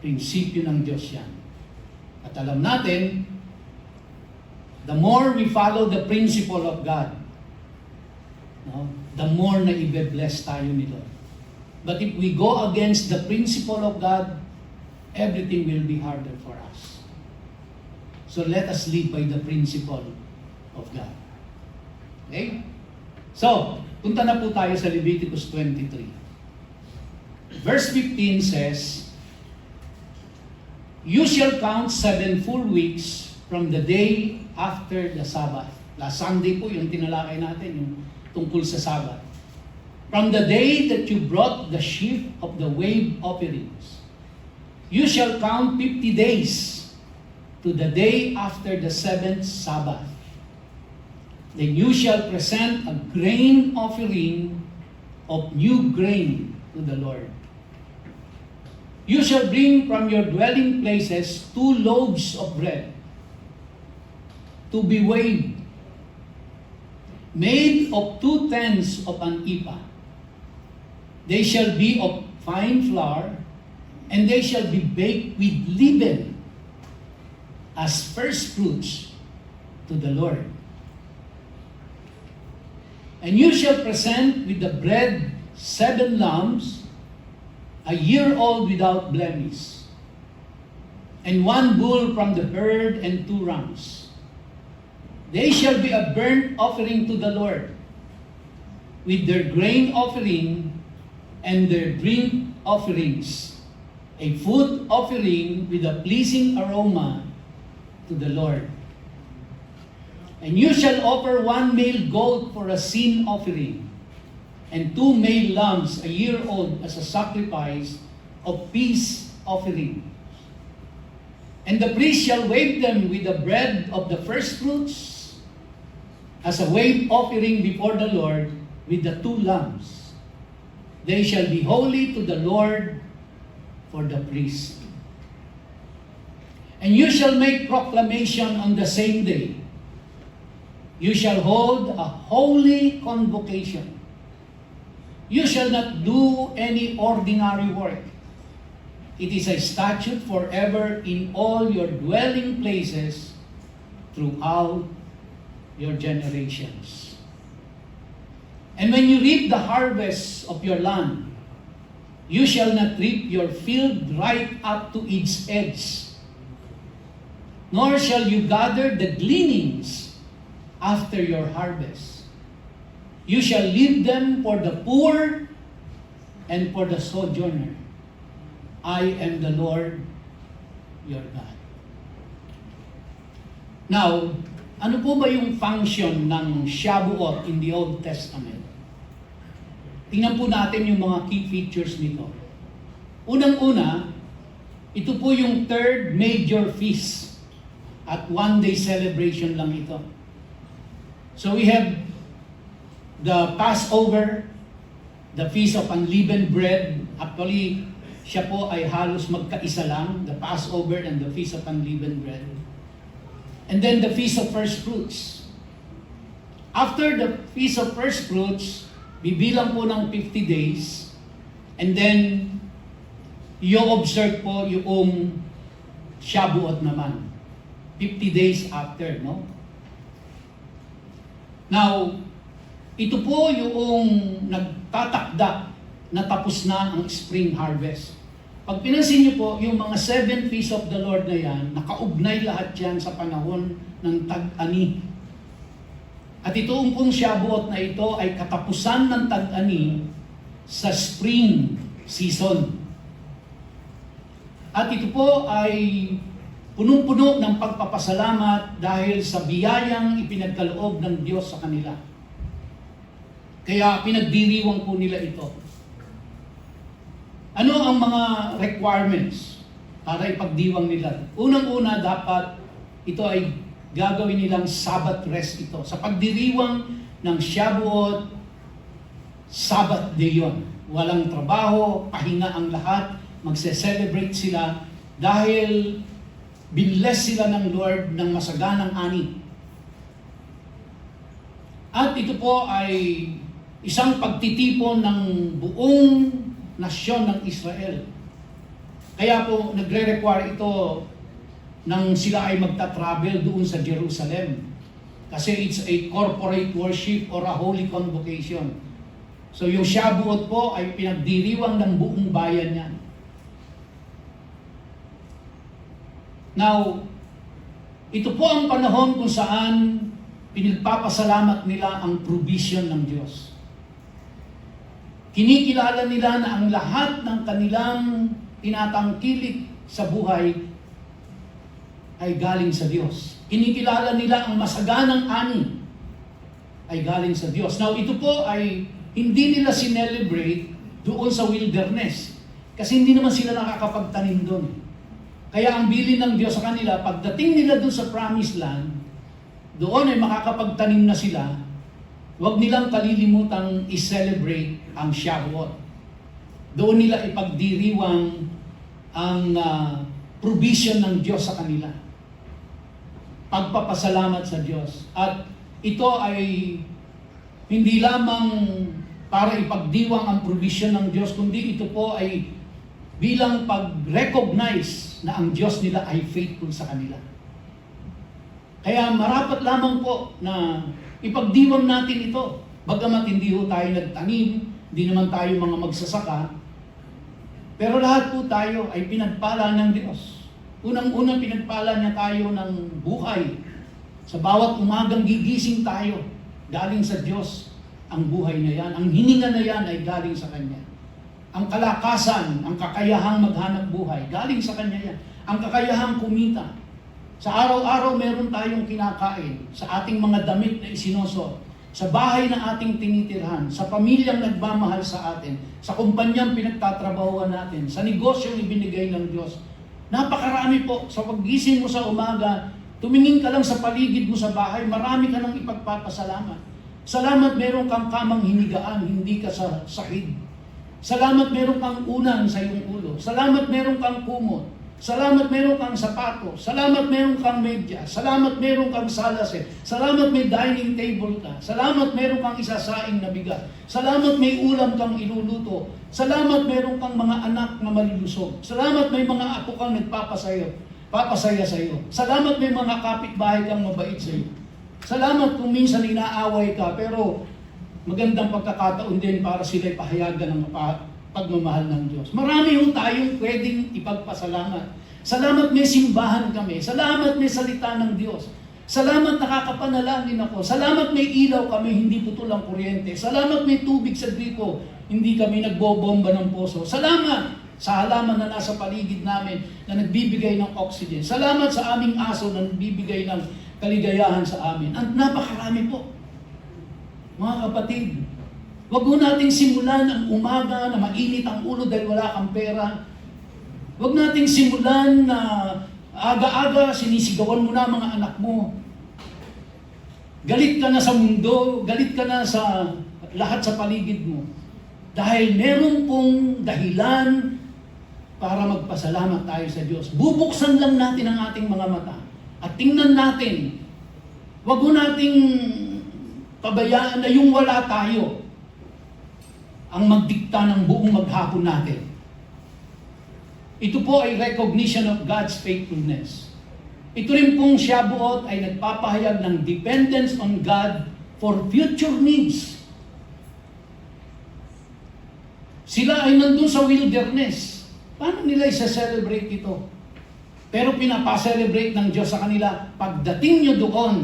Prinsipyo ng Diyos yan. At alam natin, the more we follow the principle of God, no, the more na ibe-bless tayo ni Lord. But if we go against the principle of God, everything will be harder for us. So let us live by the principle of God. Okay? So, Punta na po tayo sa Leviticus 23. Verse 15 says, "You shall count 7 full weeks from the day after the Sabbath." Last Sunday po yung tinalakay natin, yung tungkol sa Sabbath. "From the day that you brought the sheaf of the wave offerings, you shall count 50 days to the day after the 7th Sabbath. Then you shall present a grain offering of new grain to the Lord. You shall bring from your dwelling places 2 loaves of bread to be weighed, made of 2/10 of an ephah. They shall be of fine flour, and they shall be baked with leaven as first fruits to the Lord. And you shall present with the bread 7 lambs, a year old without blemish, and 1 bull from the herd and 2 rams. They shall be a burnt offering to the Lord, with their grain offering and their drink offerings, a food offering with a pleasing aroma to the Lord. And you shall offer 1 male goat for a sin offering, and 2 male lambs a year old as a sacrifice of peace offering. And the priest shall wave them with the bread of the first fruits as a wave offering before the Lord with the 2 lambs. They shall be holy to the Lord for the priest. And you shall make proclamation on the same day. You shall hold a holy convocation. You shall not do any ordinary work. It is a statute forever in all your dwelling places throughout your generations. And when you reap the harvest of your land, you shall not reap your field right up to its edge, nor shall you gather the gleanings after your harvest. You shall leave them for the poor and for the sojourner. I am the Lord your God. Now, ano po ba yung function ng Shavuot in the Old Testament? Tingnan po natin yung mga key features nito. Unang-una, ito po yung 3rd major feast at 1-day celebration lang ito. So we have the Passover, the Feast of Unleavened Bread. Actually, siya po ay halos magkaisa lang, the Passover and the Feast of Unleavened Bread. And then the Feast of First Fruits. After the Feast of First Fruits, bibilang po ng 50 days, and then i-observe po yung Shavuot naman. 50 days after, no? Now, ito po yung nagtatakda na tapos na ang spring harvest. Pag pinansin niyo po, yung mga 7 feasts of the Lord na yan, nakaugnay lahat yan sa panahon ng tag-ani. At itong pong Shavuot na ito ay katapusan ng tag-ani sa spring season. At ito po ay punong-puno ng pagpapasalamat dahil sa biyayang ipinagkaloob ng Diyos sa kanila. Kaya pinagdiriwang po nila ito. Ano ang mga requirements para ipagdiwang nila? Unang-una, dapat ito ay gagawin nilang Sabbath rest ito. Sa pagdiriwang ng Shavuot, Sabbath day yun. Walang trabaho, pahinga ang lahat, magse-celebrate sila dahil binless sila ng Lord ng masaganang ani. At ito po ay isang pagtitipon ng buong nasyon ng Israel. Kaya po nagre-require ito nang sila ay magta-travel doon sa Jerusalem. Kasi it's a corporate worship or a holy convocation. So yung Shavuot po ay pinagdiriwang ng buong bayan yan. Now, ito po ang panahon kung saan pinagpapasalamat nila ang provision ng Diyos. Kinikilala nila na ang lahat ng kanilang tinatangkilik sa buhay ay galing sa Diyos. Kinikilala nila ang masaganang ani ay galing sa Diyos. Now, ito po ay hindi nila sinelebrate doon sa wilderness. Kasi hindi naman sila nakakapagtanim doon. Kaya ang bilin ng Diyos sa kanila, pagdating nila doon sa promised land, doon ay makakapagtanim na sila. Huwag nilang kalilimutang i-celebrate ang Shavuot. Doon nila ipagdiriwang ang provision ng Diyos sa kanila. Pagpapasalamat sa Diyos. At ito ay hindi lamang para ipagdiwang ang provision ng Diyos, kundi ito po ay bilang pag-recognize na ang Diyos nila ay faithful sa kanila. Kaya marapat lamang po na ipagdiwang natin ito. Bagamat hindi ho tayo nagtanim, hindi naman tayo mga magsasaka, pero lahat po tayo ay pinagpala ng Diyos. Unang-unang pinagpala niya tayo ng buhay. Sa bawat umagang gigising tayo, galing sa Diyos ang buhay na yan. Ang hininga na yan ay galing sa Kanya. Ang kalakasan, ang kakayahang maghanap buhay, galing sa Kanya yan. Ang kakayahang kumita. Sa araw-araw meron tayong kinakain, sa ating mga damit na isinusuot, sa bahay na ating tinitirhan, sa pamilyang nagmamahal sa atin, sa kumpanyang pinagtatrabahuan natin, sa negosyong ibinigay ng Diyos. Napakarami po. Sa paggising mo sa umaga, tumingin ka lang sa paligid mo sa bahay, marami ka nang ipagpapasalamat. Salamat meron kang kamang hinigaan, hindi ka sa sahig. Salamat meron kang unan sa iyong ulo. Salamat meron kang kumot. Salamat meron kang sapato. Salamat meron kang medya. Salamat meron kang salase. Salamat may dining table ka. Salamat meron kang isasaing na bigat. Salamat may ulam kang iluluto. Salamat meron kang mga anak na malilusog. Salamat may mga apo kang papasaya sa iyo. Salamat may mga kapitbahay kang mabait sa iyo. Salamat kung minsan inaaway ka, pero magandang pagkakataon din para sila'y pahayagan ng pagmamahal ng Diyos. Marami yung tayong pwedeng ipagpasalamat. Salamat may simbahan kami. Salamat may salita ng Diyos. Salamat nakakapanalangin ako. Salamat may ilaw kami, hindi putol ang kuryente. Salamat may tubig sa gripo, hindi kami nagbobomba ng poso. Salamat sa halaman na nasa paligid namin na nagbibigay ng oxygen. Salamat sa aming aso na nagbibigay ng kaligayahan sa amin. At napakarami po. Mga kapatid, wag mo nating simulan ang umaga na mainit ang ulo dahil wala kang pera. Wag nating simulan na aga-aga sinisigawan mo na mga anak mo. Galit ka na sa mundo, galit ka na sa lahat sa paligid mo. Dahil meron pong dahilan para magpasalamat tayo sa Diyos. Bubuksan lang natin ang ating mga mata at tingnan natin. Wag mo nating pabayaan na yung wala tayo ang magdikta ng buong maghapon natin. Ito po ay recognition of God's faithfulness. Ito rin pong Shavuot ay nagpapahayag ng dependence on God for future needs. Sila ay nandun sa wilderness. Paano nila isa-celebrate ito? Pero pinapa-celebrate ng Diyos sa kanila, pagdating nyo doon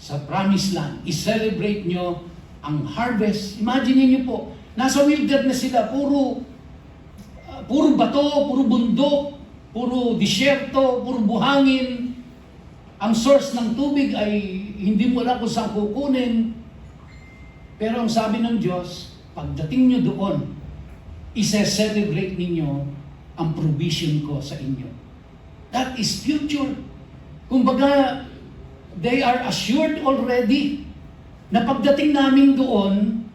sa promised land, i-celebrate nyo ang harvest. Imagine niyo po, nasa wilderness sila, puro bato, puro bundok, puro disyerto, puro buhangin. Ang source ng tubig ay hindi mo alam kung saan kukunin. Pero ang sabi ng Diyos, pagdating nyo doon, isa-celebrate ninyo ang provision ko sa inyo. That is future. Kumbaga, they are assured already na pagdating namin doon,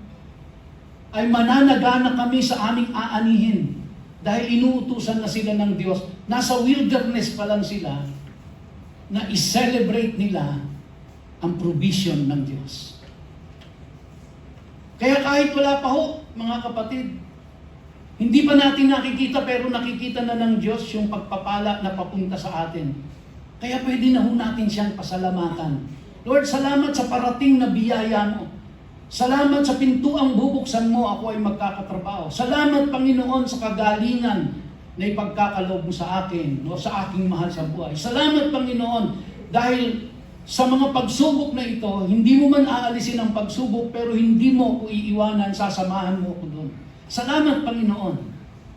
ay mananagana kami sa aming aanihin. Dahil inuutusan na sila ng Diyos, nasa wilderness pa lang sila, na i-celebrate nila ang provision ng Diyos. Kaya kahit wala pa ho, mga kapatid, hindi pa natin nakikita pero nakikita na ng Diyos yung pagpapala na papunta sa atin. Kaya pwede na ho natin siyang pasalamatan. Lord, salamat sa parating na biyaya mo. Salamat sa pintuang bubuksan mo, ako ay magkakatrabaho. Salamat, Panginoon, sa kagalingan na ipagkakaloob mo sa akin o sa aking mahal sa buhay. Salamat, Panginoon, dahil Sa mga pagsubok na ito, hindi mo man aalisin ang pagsubok, pero hindi mo ako iiwanan, sasamahan mo ako doon. Salamat, Panginoon,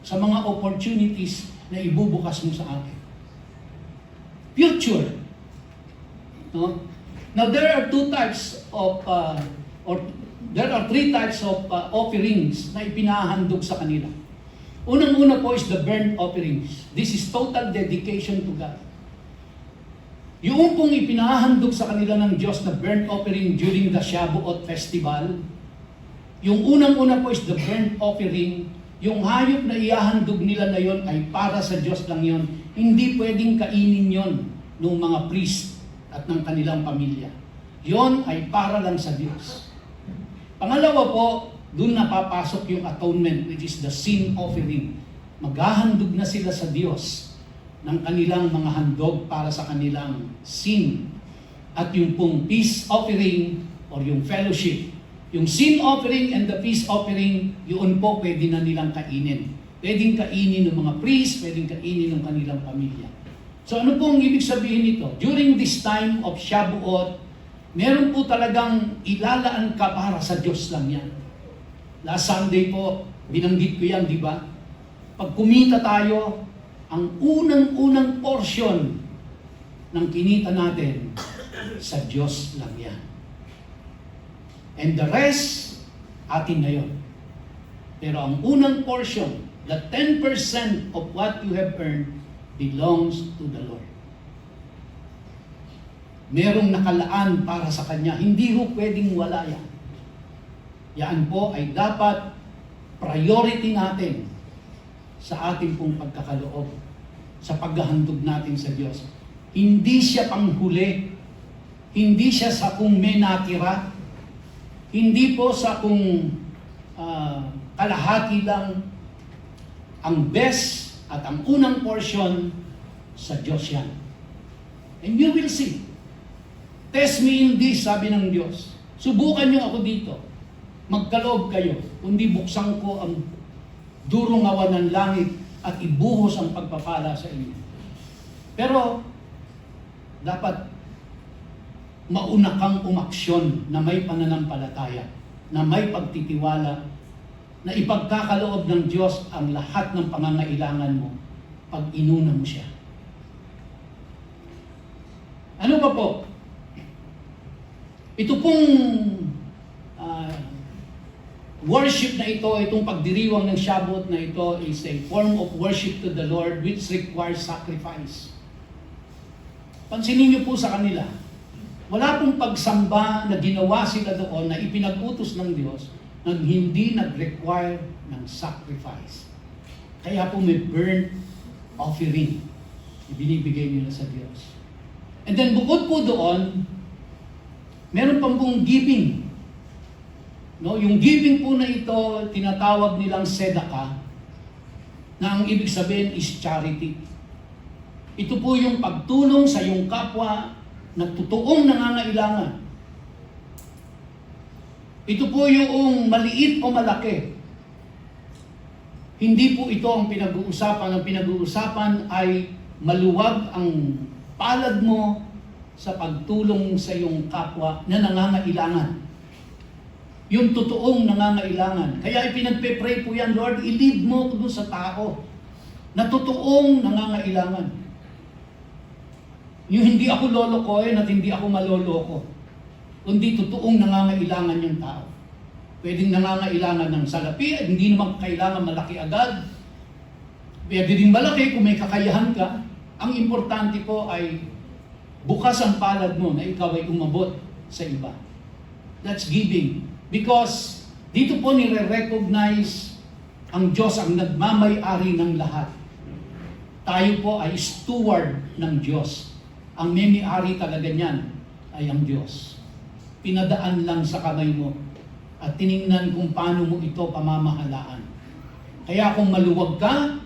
sa mga opportunities na ibubukas mo sa akin. Future. No? Now, there are three types of offerings na ipinahandog sa kanila. Unang-una po is the burnt offerings. This is total dedication to God. Yung pong ipinahandog sa kanila ng Diyos na burnt offering during the Shavuot festival, yung unang-una po is the burnt offering, yung hayop na ihahandog nila na yon ay para sa Diyos lang yon. Hindi pwedeng kainin yon ng mga priest at ng kanilang pamilya. Yon ay para lang sa Diyos. Pangalawa po, doon napapasok yung atonement, which is the sin offering. Maghahandog na sila sa Diyos ng kanilang mga handog para sa kanilang sin. At yung pong peace offering or yung fellowship. Yung sin offering and the peace offering, yun po pwede na nilang kainin. Pwedeng kainin ng mga priest, pwedeng kainin ng kanilang pamilya. So ano pong ibig sabihin nito? During this time of Shavuot, meron po talagang ilalaan ka para sa Diyos lang yan. Last Sunday po, binanggit ko yan, di ba? Pag kumita tayo, ang unang-unang portion ng kinita natin, sa Diyos lang yan. And the rest, atin na yun. Pero ang unang portion, the 10% of what you have earned, belongs to the Lord. Merong nakalaan para sa Kanya. Hindi ho pwedeng wala yan. Yan po ay dapat priority natin sa ating pong pagkakaloob, sa paghahandog natin sa Diyos. Hindi siya panghuli, hindi siya sa kung may natira, hindi po sa kung kalahati lang. Ang best at ang unang portion sa Diyos yan. And you will see. Test me in this, sabi ng Diyos. Subukan niyo ako dito. Magkaloob kayo, kundi buksan ko ang durong awan ng langit at ibuhos ang pagpapala sa inyo. Pero, dapat mauna kang umaksyon na may pananampalataya, na may pagtitiwala, na ipagkakaloob ng Diyos ang lahat ng pangangailangan mo pag inuna mo siya. Ano pa po? Ito pong worship na ito, itong pagdiriwang ng Shavuot na ito is a form of worship to the Lord which requires sacrifice. Pansinin niyo po sa kanila, wala pong pagsamba na ginawa sila doon na ipinag-utos ng Diyos na hindi nag-require ng sacrifice. Kaya po may burnt offering ibinibigay nila sa Diyos. And then bukod po doon, meron pang pong giving. No, yung giving po na ito, tinatawag nilang sedaka, na ang ibig sabihin is charity. Ito po yung pagtulong sa iyong kapwa na totoong nangangailangan. Ito po yung maliit o malaki. Hindi po ito ang pinag-uusapan. Ang pinag-uusapan ay maluwag ang palad mo sa pagtulong sa iyong kapwa na nangangailangan. Yung totoong nangangailangan. Kaya ipinagpe-pray po yan, Lord, i-lead mo ko doon sa tao na totoong nangangailangan. Yung hindi ako lolokohin at hindi ako maloloko, kundi totoong nangangailangan yung tao. Pwedeng nangangailangan ng salapi, at hindi naman kailangan malaki agad. Pwede din malaki kung may kakayahan ka. Ang importante po ay bukas ang palad mo na ikaw ay umabot sa iba. That's giving. Because dito po nire-recognize ang Diyos ang nagmamay-ari ng lahat. Tayo po ay steward ng Diyos. Ang may-ari talaga niyan ay ang Diyos. Pinadaan lang sa kamay mo at tiningnan kung paano mo ito pamamahalaan. Kaya kung maluwag ka,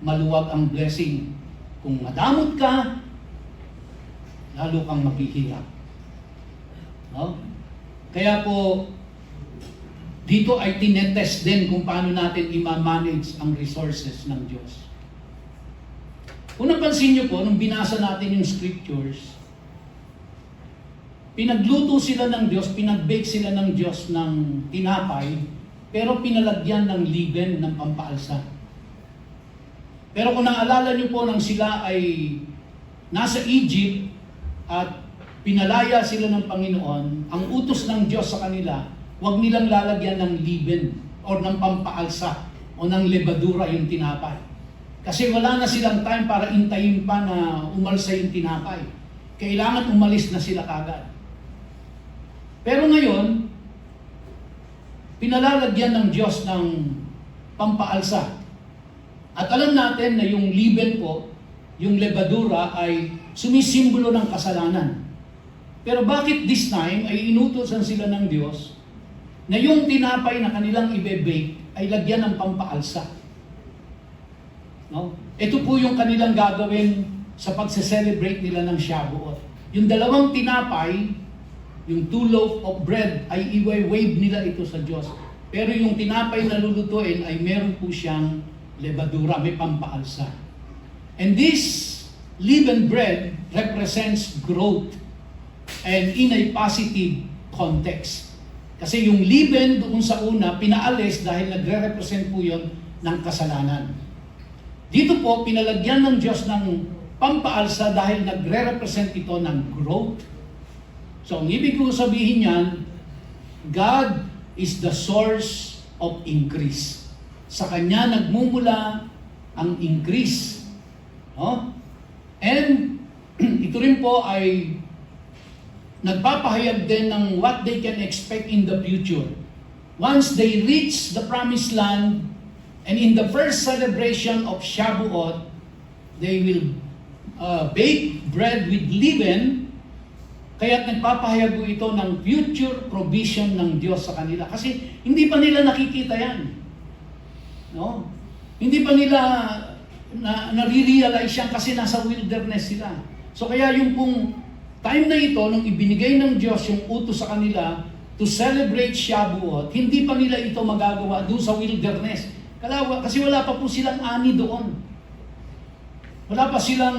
maluwag ang blessing. Kung madamot ka, lalo kang maghihirap. No? Kaya po, dito ay tinetest din kung paano natin i-manage ang resources ng Diyos. Kung napansin niyo po, nung binasa natin yung scriptures, pinagluto sila ng Diyos, pinag-bake sila ng Diyos ng tinapay, pero pinalagyan ng liben ng pampaalsa. Pero kung naalala niyo po nang sila ay nasa Egypt at pinalaya sila ng Panginoon, ang utos ng Diyos sa kanila, huwag nilang lalagyan ng liben o ng pampaalsa o ng lebadura yung tinapay. Kasi wala na silang time para intayin pa na umalsa yung tinapay. Kailangan umalis na sila kagad. Pero ngayon, pinalalagyan ng Diyos ng pampaalsa. At alam natin na yung liben po, yung lebadura ay sumisimbolo ng kasalanan. Pero bakit this time ay inutosan sila ng Diyos na yung tinapay na kanilang ibe-bake ay lagyan ng pampaalsa? No? Ito po yung kanilang gagawin sa pagse-celebrate nila ng Shavuot. Yung dalawang tinapay, yung 2 loaf of bread, ay i-wave nila ito sa Diyos. Pero yung tinapay na lulutuin ay meron po siyang lebadura, may pampaalsa. And this leavened bread represents growth and in a positive context. Kasi yung leaven doon sa una, pinaalis dahil nagre-represent po yun ng kasalanan. Dito po, pinalagyan ng Diyos ng pampaalsa dahil nagre-represent ito ng growth. So, ang ibig ko sabihin yan, God is the source of increase. Sa Kanya nagmumula ang increase. No? And ito rin po ay nagpapahayag din ng what they can expect in the future. Once they reach the promised land, and in the first celebration of Shavuot, they will bake bread with leaven. Kaya't nagpapahayag po ito ng future provision ng Diyos sa kanila. Kasi hindi pa nila nakikita yan. No? Hindi pa nila nare-realize yan kasi nasa wilderness sila. So kaya yung pong time na ito, nung ibinigay ng Diyos yung utos sa kanila to celebrate Shavuot, hindi pa nila ito magagawa doon sa wilderness. Kasi wala pa po silang ani doon. Wala pa silang,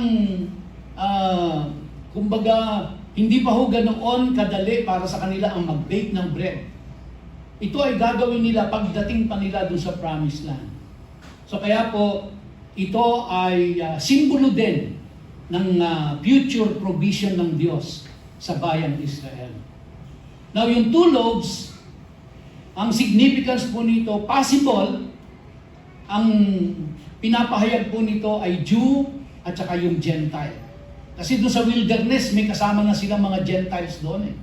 kumbaga, hindi pa ho ganoon kadali para sa kanila ang mag-bake ng bread. Ito ay gagawin nila pagdating pa nila doon sa promised land. So kaya po, ito ay simbolo din ng future provision ng Diyos sa bayang Israel. Now, yung 2 loaves, ang significance po nito, possible, ang pinapahayag po nito ay Jew at saka yung Gentile. Kasi doon sa wilderness, may kasama na silang mga Gentiles doon eh.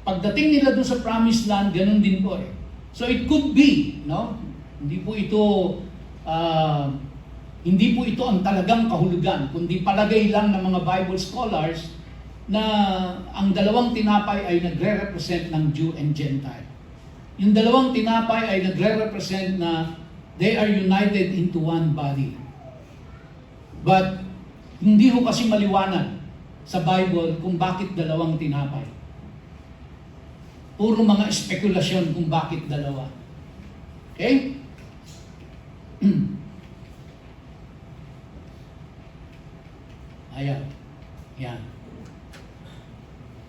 Pagdating nila doon sa promised land, ganun din po eh. So it could be, no? Hindi po ito ang talagang kahulugan, kundi palagay lang ng mga Bible scholars na ang dalawang tinapay ay nagre-represent ng Jew and Gentile. Yung dalawang tinapay ay nagre-represent na they are united into one body. But hindi ho kasi maliwanag sa Bible kung bakit dalawang tinapay. Puro mga spekulasyon kung bakit dalawa. Okay? Ayan. Yan.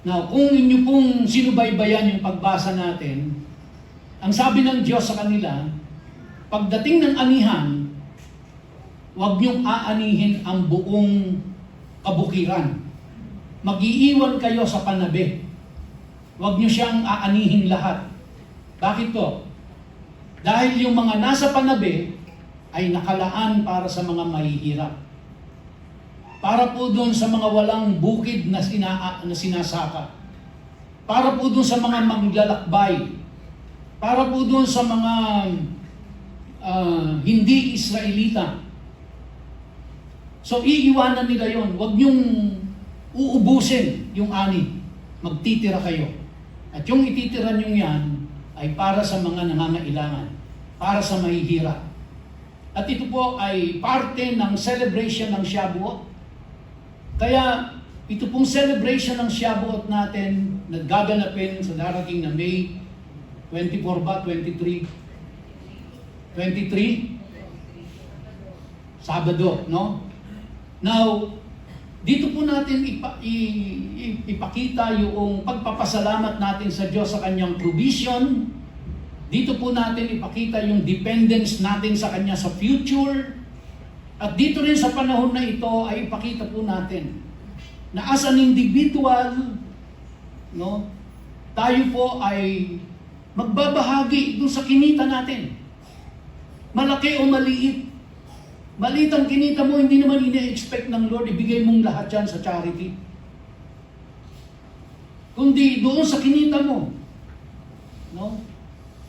Now, kung inyo pong sinubaybayan yung pagbasa natin, ang sabi ng Diyos sa kanila, pagdating ng anihan, huwag niyong aanihin ang buong kabukiran. Mag-iiwan kayo sa panabe. Huwag niyo siyang aanihin lahat. Bakit po? Dahil yung mga nasa panabe ay nakalaan para sa mga mahihirap. Para po doon sa mga walang bukid na sinasaka. Para po doon sa mga maglalakbay. Para po doon sa mga hindi Israelita. So iiwanan nila yon. Huwag niyong uubusin yung ani. Magtitira kayo. At yung ititira niyo yan ay para sa mga nangangailangan. Para sa mahihirap. At ito po ay parte ng celebration ng Shavuot. Kaya ito pong celebration ng Shavuot natin naggaganapin sa darating na May 24 ba? 23? 23? Sabado, no? Now, Dito po natin ipakita yung pagpapasalamat natin sa Diyos sa kanyang provision. Dito po natin ipakita yung dependence natin sa kanya sa future. At dito rin sa panahon na ito ay ipakita po natin na as an individual, no, tayo po ay magbabahagi doon sa kinita natin. Malaki o maliit. Maliit ang kinita mo, hindi naman ina-expect ng Lord, ibigay mong lahat yan sa charity. Kundi doon sa kinita mo, no?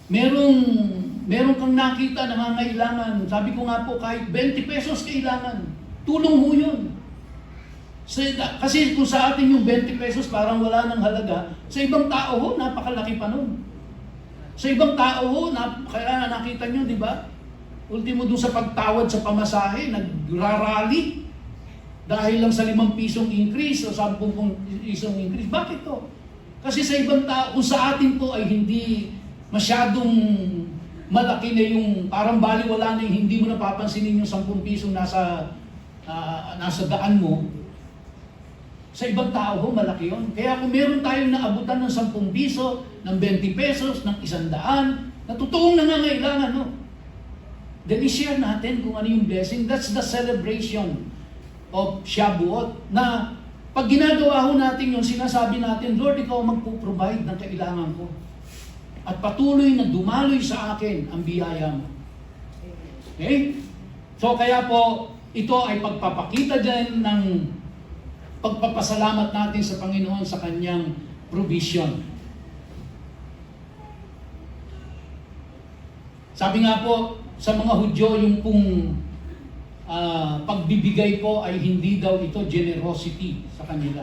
Merong kang nakita na nangangailangan. Sabi ko nga po, kahit 20 pesos kailangan. Tulong mo yun. Kasi kung sa atin yung 20 pesos parang wala nang halaga, sa ibang tao ho, napakalaki pa nun. Sa ibang tao ho, kaya nakita nyo, di ba? Ultimo doon sa pagtawad sa pamasahe, nagrarally dahil lang sa 5 pisong increase o 10 pisong increase. Bakit to? Kasi sa ibang tao, kung sa atin po ay hindi masyadong malaki na yung parang baliwala na yung hindi mo napapansinin yung 10 pisong nasa daan mo, sa ibang tao ho, malaki yun. Kaya kung meron tayong naabutan ng 10 piso, ng 20 pesos, ng 100, na totoong nangangailangan, no? Then i-share natin kung ano yung blessing. That's the celebration of Shavuot. Na pag ginagawa ho natin yung sinasabi natin, Lord, ikaw magpo-provide ng kailangan ko. At patuloy na dumaloy sa akin ang biyaya mo. Okay? So kaya po, ito ay pagpapakita din ng pagpapasalamat natin sa Panginoon sa kanyang provision. Sabi nga po, sa mga Hudyo, yung pong pagbibigay po ay hindi daw ito generosity sa kanila.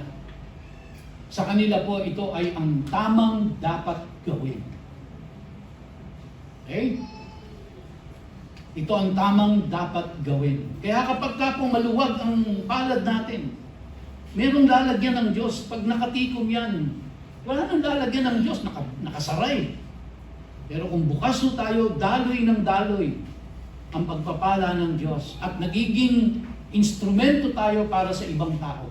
Sa kanila po, ito ay ang tamang dapat gawin. Okay? Ito ang tamang dapat gawin. Kaya kapag ka po maluwag ang palad natin, merong lalagyan ng Diyos. Pag nakatikom yan, wala nang lalagyan ng Diyos, nakasaray. Pero kung bukas ho tayo, daloy ng daloy ang pagpapala ng Diyos at nagiging instrumento tayo para sa ibang tao.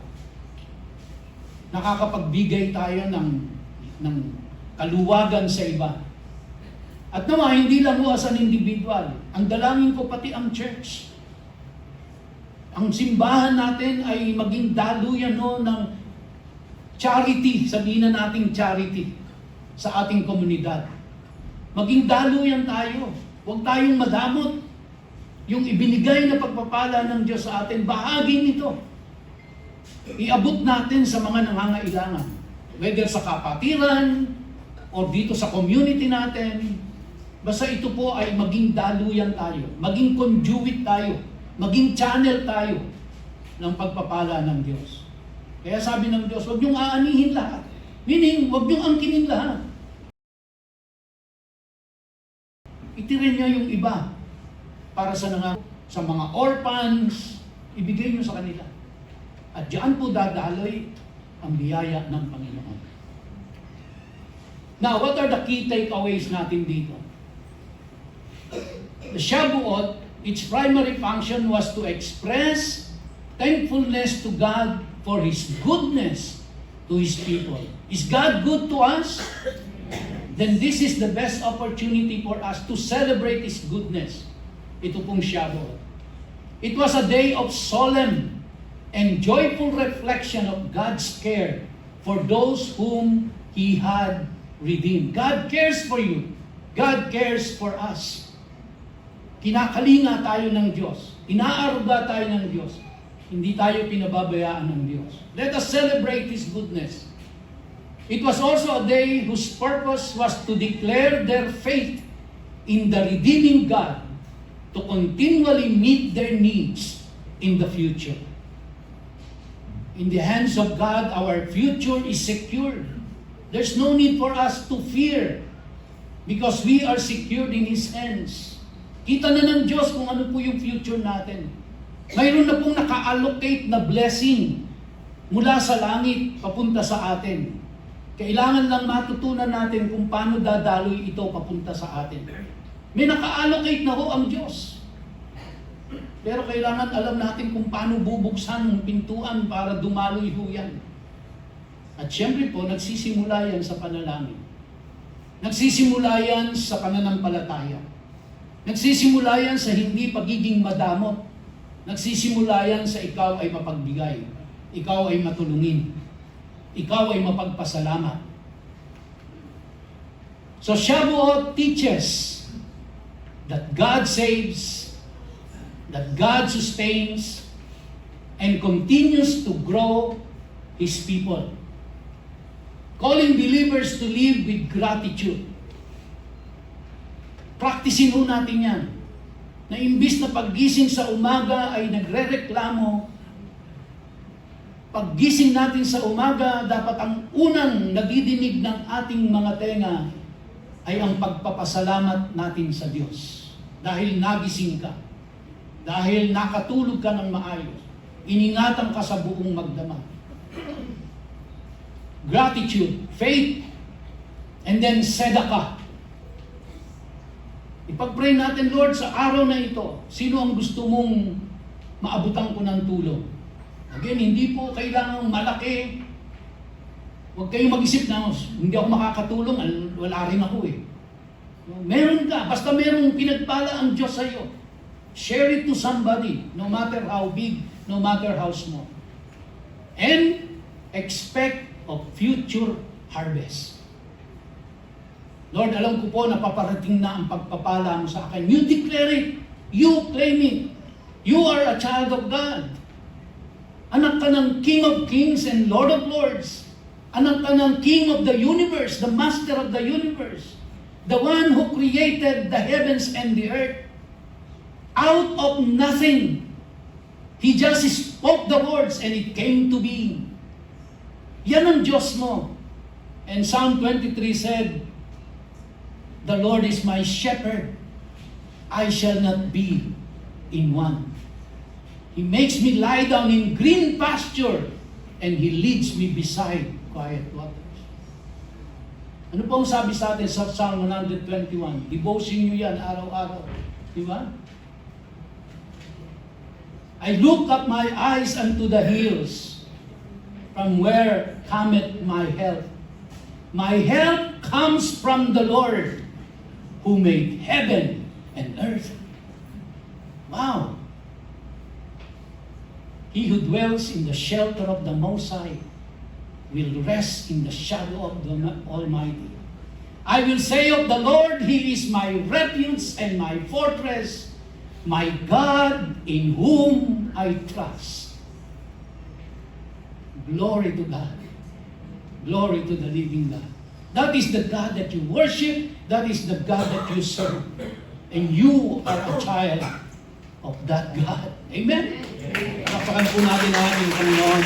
Nakakapagbigay tayo ng kaluwagan sa iba. At naman, hindi lang ho as an individual. Ang dalangin ko pati ang church. Ang simbahan natin ay maging daluyan ho ng charity, sabihin na nating charity sa ating komunidad. Maging daluyan tayo. Huwag tayong madamot. Yung ibinigay na pagpapala ng Diyos sa atin, bahagi nito. Iabot natin sa mga nangangailangan. Whether sa kapatiran, o dito sa community natin, basta ito po ay maging daluyan tayo, maging conduit tayo, maging channel tayo ng pagpapala ng Diyos. Kaya sabi ng Diyos, huwag niyong aanihin lahat. Meaning, huwag niyong angkinin lahat. Itirin niyo yung iba para sa mga orphans, ibigay niyo sa kanila. At diyan po dadaloy ang biyaya ng Panginoon. Now, what are the key takeaways natin dito? The Shavuot, its primary function was to express thankfulness to God for His goodness to His people. Is God good to us? Then this is the best opportunity for us to celebrate His goodness. Ito pong Shavuot. It was a day of solemn and joyful reflection of God's care for those whom He had redeemed. God cares for you. God cares for us. Kinakalinga tayo ng Diyos. Inaaruga tayo ng Diyos. Hindi tayo pinababayaan ng Diyos. Let us celebrate His goodness. It was also a day whose purpose was to declare their faith in the redeeming God to continually meet their needs in the future. In the hands of God, our future is secured. There's no need for us to fear because we are secured in His hands. Kita na ng Diyos kung ano po yung future natin. Mayroon na pong naka-allocate na blessing mula sa langit papunta sa atin. Kailangan lang matutunan natin kung paano dadaloy ito papunta sa atin. May naka-allocate na ho ang Diyos. Pero kailangan alam natin kung paano bubuksan ng pintuan para dumaloy ho yan. At syempre po, nagsisimula yan sa panalangin. Nagsisimula yan sa pananampalataya. Nagsisimula yan sa hindi pagiging madamot. Nagsisimula yan sa ikaw ay mapagbigay. Ikaw ay matulungin. Ikaw ay mapagpasalamat. So Shavuot teaches that God saves, that God sustains, and continues to grow His people. Calling believers to live with gratitude. Practicein ho natin yan. Na imbis na paggising sa umaga ay nagre-reklamo, paggising natin sa umaga, dapat ang unang nadidinig ng ating mga tenga ay ang pagpapasalamat natin sa Diyos. Dahil nagising ka. Dahil nakatulog ka ng maayos. Iningatan ka sa buong magdamag. Gratitude, faith, and then sedekah. Ipag-pray natin, Lord, sa araw na ito, sino ang gusto mong maabutan ko ng tulong? Again, hindi po kailangang malaki. Huwag kayong mag-isip na, hindi ako makakatulong, wala rin ako eh. Meron ka, basta merong pinagpala ang Diyos sa iyo. Share it to somebody, no matter how big, no matter how small. And expect of future harvest. Lord, alam ko po na paparating na ang pagpapala mo sa akin. You declare it. You claim it. You are a child of God. Anak ka ng King of Kings and Lord of Lords. Anak ka ng King of the universe, the Master of the universe. The one who created the heavens and the earth. Out of nothing. He just spoke the words and it came to be. Yan ang Diyos mo. And Psalm 23 said, the Lord is my shepherd. I shall not be in want. He makes me lie down in green pasture and He leads me beside quiet waters. Ano pong sabi sa atin sa Psalm 121? Devotion nyo yan araw-araw. Di ba? I look up my eyes unto the hills, from where cometh my help. My help comes from the Lord, who made heaven and earth. Wow! He who dwells in the shelter of the Most High will rest in the shadow of the Almighty. I will say of the Lord, He is my refuge and my fortress, my God in whom I trust. Glory to God. Glory to the living God. That is the God that you worship. That is the God that you serve. And you are a child of that God. Amen? Kapakan po natin ang ating Panginoon.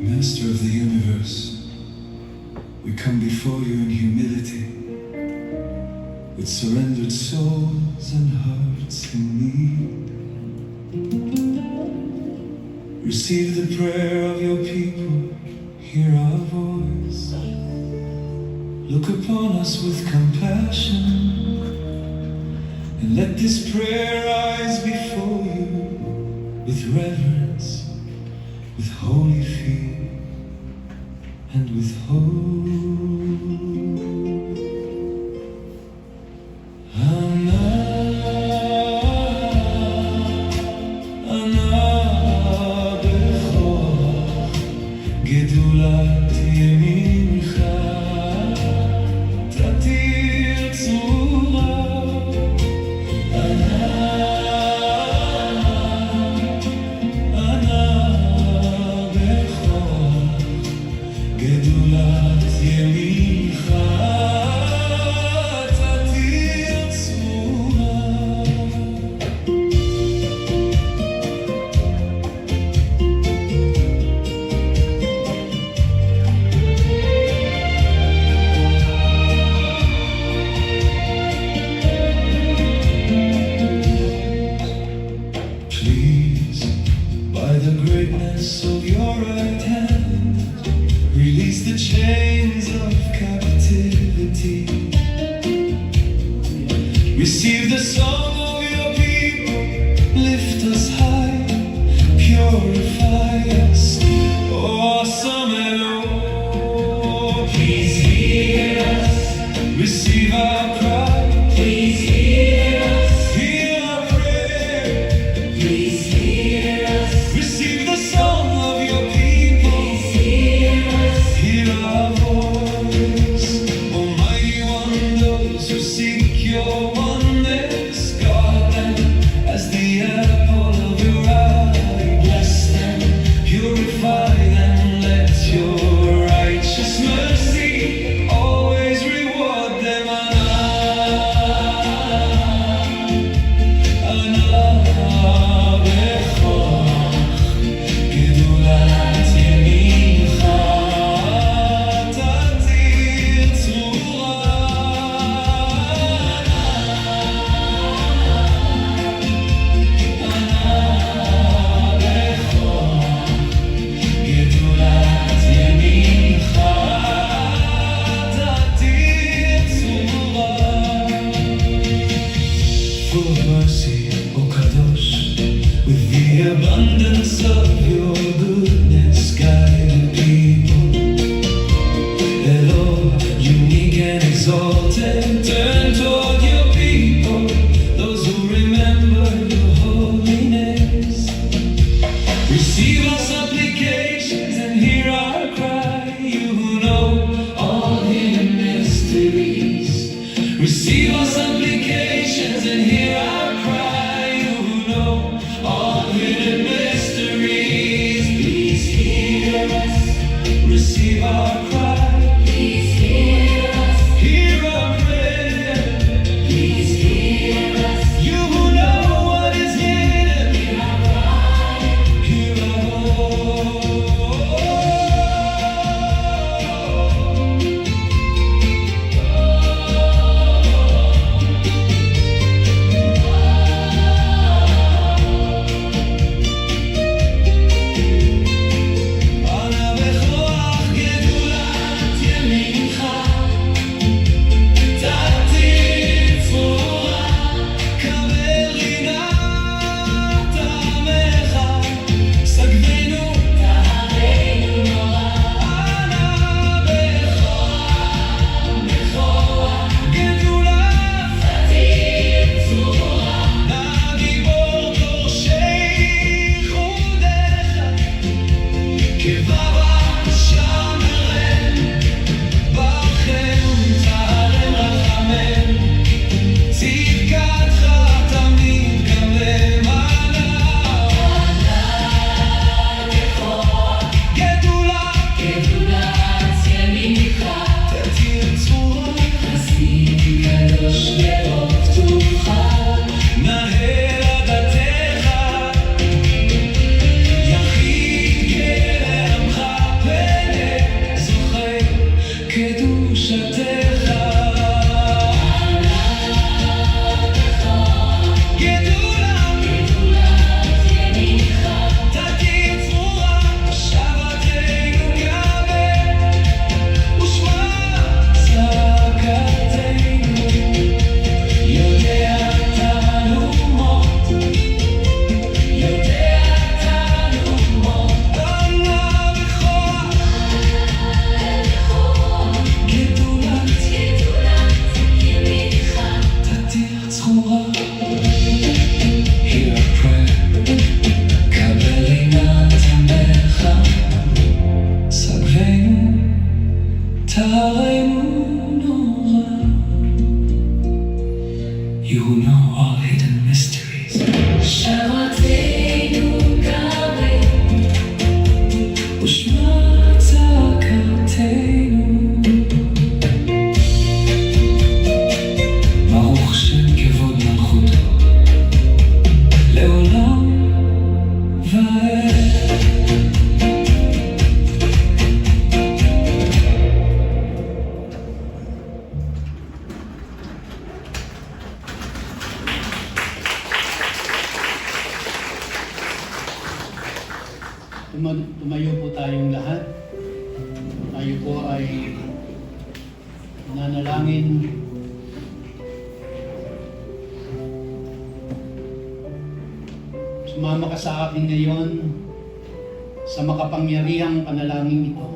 Master of the universe, we come before you in humility, with surrendered souls and hearts in need. Receive the prayer of your people, hear our voice. Look upon us with compassion, and let this prayer rise before you with reverence, with holy fear, and with hope. גדולת ימינך תתיר צורה ענן Receive the song of your people, lift us high, purify us. Awesome Lord, please hear us. Receive our cry, please hear us. Hear our prayer, please hear us. Receive the song of your people, please hear us. Hear our voice, Almighty One, those who seek your oneness, guard them as the apple of your eye. Bless them, purify them, let your righteous mercy always reward them. גדולת ימינך תתיר צרורה. גדולת ימינך תתיר צרורה. Full of mercy, O Kadosh, with the abundance of your goodness, guide the people. Lord, unique and exalted, turn toward your people, those who remember your holiness. Receive our supplications and hear our cry, you who know all hidden mysteries. Receive our supplications and hear our cry, you who know all hidden mysteries. Please hear us. Receive our cry. Please hear us. Hear our prayer. Please hear us. You who know what is hidden. Hear our cry. Hear אנא בכוח גדולת ימינך תתיר צרורה. קבל רינת עמך, סגבנו טהרנו נורא. אנא בכוח גדולת תתיר צרורה. נא גיבור דורשי חודך, כבבא שמרם, בכם תעלם רחמם, צדקתך תמיד גם למעלה. גדולת ימינך תתיר צרורה. חסיד קדוש לאור כתובך, נהל עדתך, יחיד גלעמך, פלא זוכר קדושתך. גדולת ימינך תתיר צרורה. שבתנו קבל ושמע צעקתנו. יודע תעלומות, יודע תעלומות. אנא בכוח גדולת ימינך תתיר צרורה. Hear our prayer, קבל רינת עמך, סגבנו טהרנו נורא. You who know all hidden mysteries. שבתנו קבל ושמע צעקתנו. ברוך שם כבוד מלכותו לעולם ועד. Tumayo po tayong lahat. Tayo po ay nanalangin sumama ka sa akin ngayon sa makapangyarihang panalangin ito.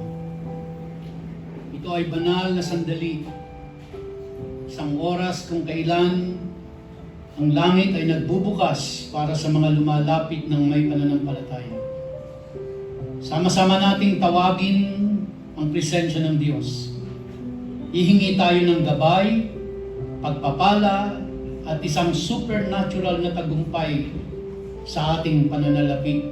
Ito ay banal na sandali. Isang oras kung kailan ang langit ay nagbubukas para sa mga lumalapit ng may pananampalataya. Sama-sama nating tawagin ang presensya ng Diyos. Ihingi tayo ng gabay, pagpapala, at isang supernatural na tagumpay sa ating pananalapi.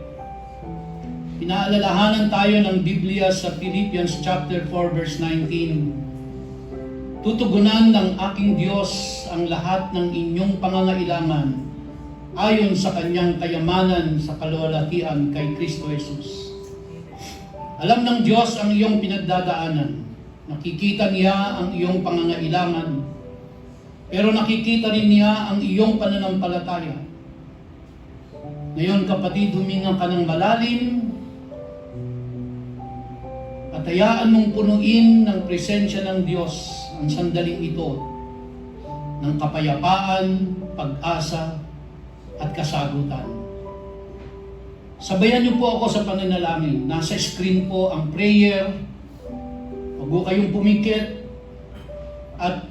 Pinaalalahanan tayo ng Biblia sa Philippians chapter 4 verse 19. Tutugunan ng aking Diyos ang lahat ng inyong pangangailangan ayon sa kanyang kayamanan sa kaluwalhatian kay Kristo Jesus. Alam ng Diyos ang iyong pinagdadaanan. Nakikita niya ang iyong pangangailangan. Pero nakikita rin niya ang iyong pananampalataya. Ngayon kapatid, huminga ka ng malalim at hayaan mong punuin ng presensya ng Diyos ang sandaling ito ng kapayapaan, pag-asa at kasagutan. Sabayan niyo po ako sa pananalangin. Nasa screen po ang prayer. Huwag po kayong pumikit at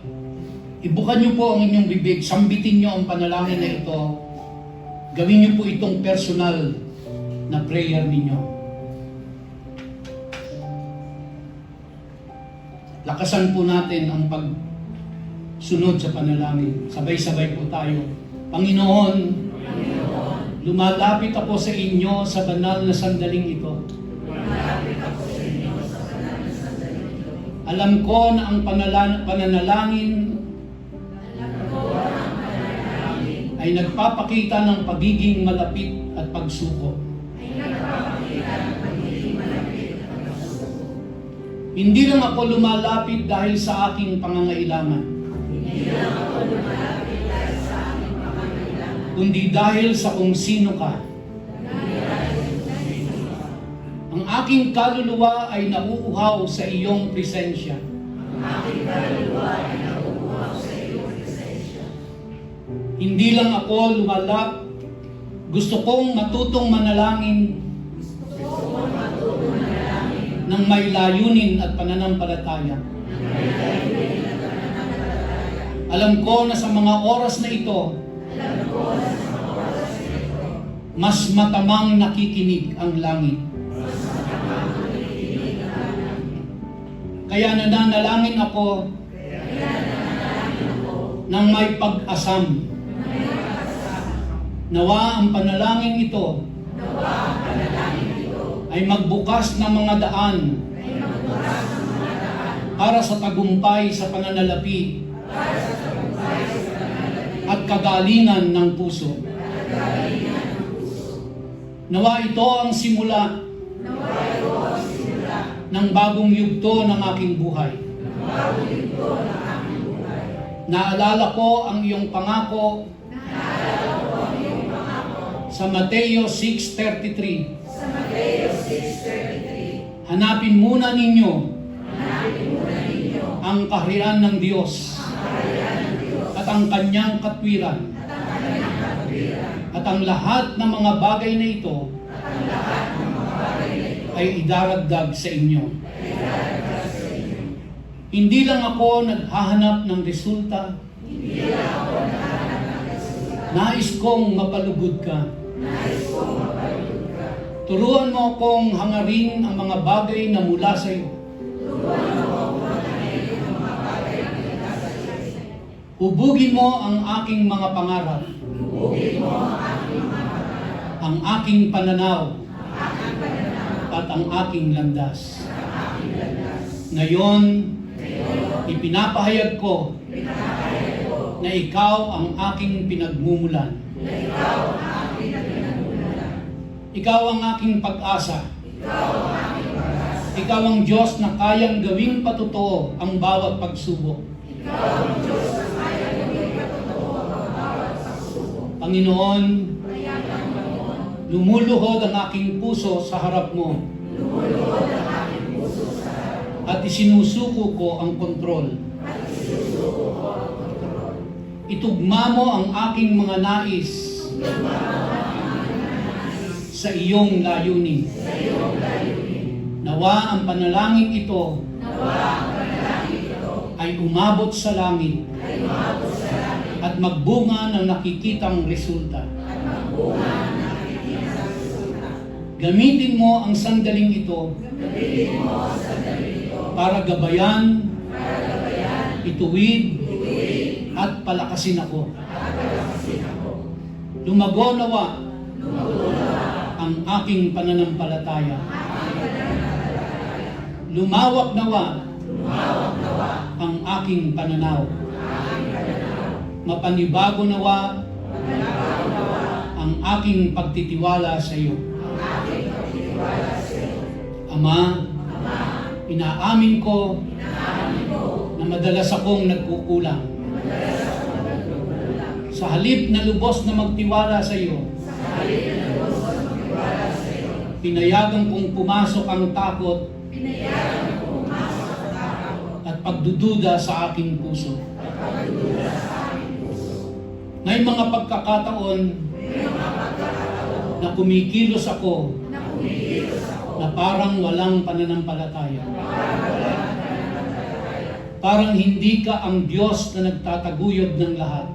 ibukan niyo po ang inyong bibig. Sambitin niyo ang panalangin na ito. Gawin niyo po itong personal na prayer ninyo. Lakasan po natin ang pagsunod sa panalangin. Sabay-sabay po tayo. Panginoon, lumalapit ako sa inyo sa banal na sandaling ito. Alam ko na ang pananalangin ay nagpapakita ng pagiging malapit at pagsuko. Hindi lang ako lumalapit dahil sa aking pangangailangan. Kundi dahil sa kung sino ka. Ang aking kaluluwa ay nauuhaw sa iyong presensya. Hindi lang ako lumalap, gusto kong matutong manalangin ng may layunin at pananampalataya. Alam ko na sa mga oras na ito, mas matamang nakikinig ang langit. Kaya nananalangin ako ng may pag-asam. Nawa ang panalangin ito ay magbukas ng mga daan para sa tagumpay sa pananalapi at kagalingan ng puso. Nawa ito ang simula ng bagong yugto ng aking buhay. Naalala ko ang iyong pangako sa Mateo 6:33. Hanapin muna ninyo ang kaharian ng Diyos at ang kanyang katwiran at ang lahat ng mga bagay na ito ay idaragdag sa inyo. Hindi lang ako naghahanap ng resulta. Nais kong mapalugod ka. Turuan mo akong hangarin ang mga bagay na mula sa iyo. Hubugin mo ang aking mga pangarap. Ang aking pananaw. At ang aking landas. Ngayon, ipinapahayag ko na ikaw ang aking pinagmumulan. Ikaw ang aking pag-asa. Ikaw ang Diyos na kayang gawing patotoo ang bawat pagsubok. Panginoon, lumuluhod ang aking puso sa harap mo. At isinusuko ko ang kontrol. Itugma mo ang aking mga nais sa iyong layunin. Nawa ang panalangin ito ay umabot sa langit at magbunga ng nakikitang resulta. Gamitin mo ang sandaling ito para gabayan, ituwid, at palakasin ako. Lumago nawa ang aking pananampalataya. Lumawak nawa ang aking pananaw. Mapanibago nawa ang aking pagtitiwala sa iyo. Ama, inaamin ko na madalas akong nagkukulang. Sa halip na lubos na magtiwala sa iyo, pinayagan kong pumasok ang takot at pagdududa sa aking puso. May mga pagkakataon na kumikilos ako na parang walang pananampalataya. Parang hindi ka ang Diyos na nagtataguyod ng lahat.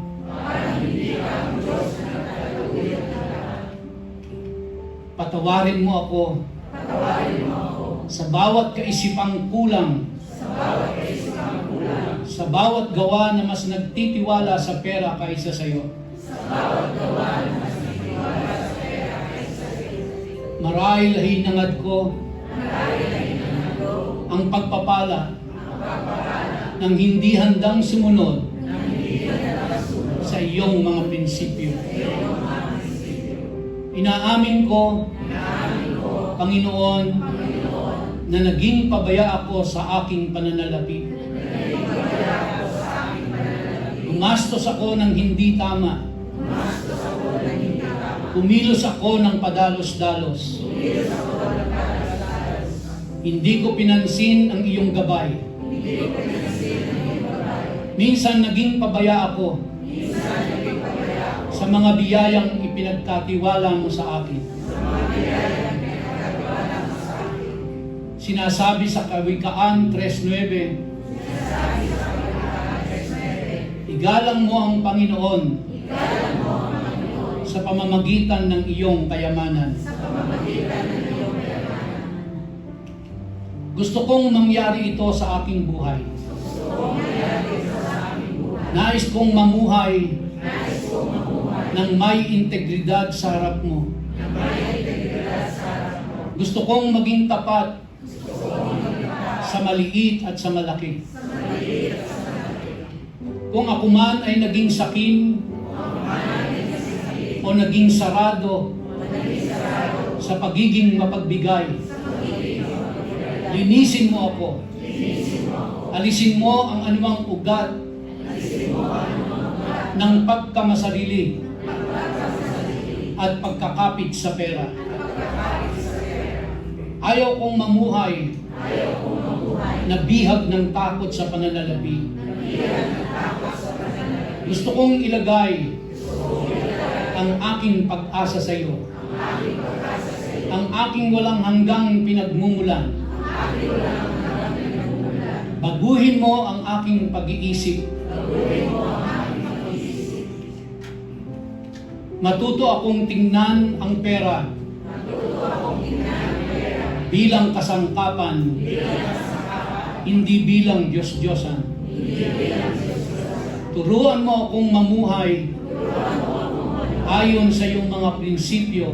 Patawarin mo ako sa bawat kaisipang kulang, sa bawat gawa na mas nagtitiwala sa pera kaysa sa iyo. Marahil hinangad ko ang pagpapala ng hindi handang sumunod sa iyong mga prinsipyo. Inaamin ko, Panginoon, na naging pabaya ako sa aking pananalapi. Gumastos ako ng hindi tama. Kumilos ako ng padalos-dalos. Hindi ko pinansin ang iyong gabay. Minsan naging pabaya ako sa mga biyayang ipinagkatiwala mo sa akin. Sinasabi sa Kawikaan 3:9, igalang mo ang Panginoon sa pamamagitan ng iyong kayamanan. Gusto kong mangyari ito sa aking buhay. Nais kong mamuhay ng may integridad sa harap mo. Gusto kong maging tapat sa maliit at sa malaki. Kung ako man ay naging sakim o naging sarado sa pagiging mapagbigay, linisin mo ako. Alisin mo ang anumang ugat ng pagkamasarili at pagkakapit sa pera. Ayaw kong mamuhay na bihag ng takot sa pananalapi. Gusto kong ilagay ang aking pag-asa sa iyo. Ang aking walang hanggang pinagmumulan. Baguhin mo ang aking pag-iisip. Matuto akong tingnan ang pera bilang kasangkapan, hindi bilang Diyos-Diyosan. Turuan mo akong mamuhay ayon sa iyong mga prinsipyo.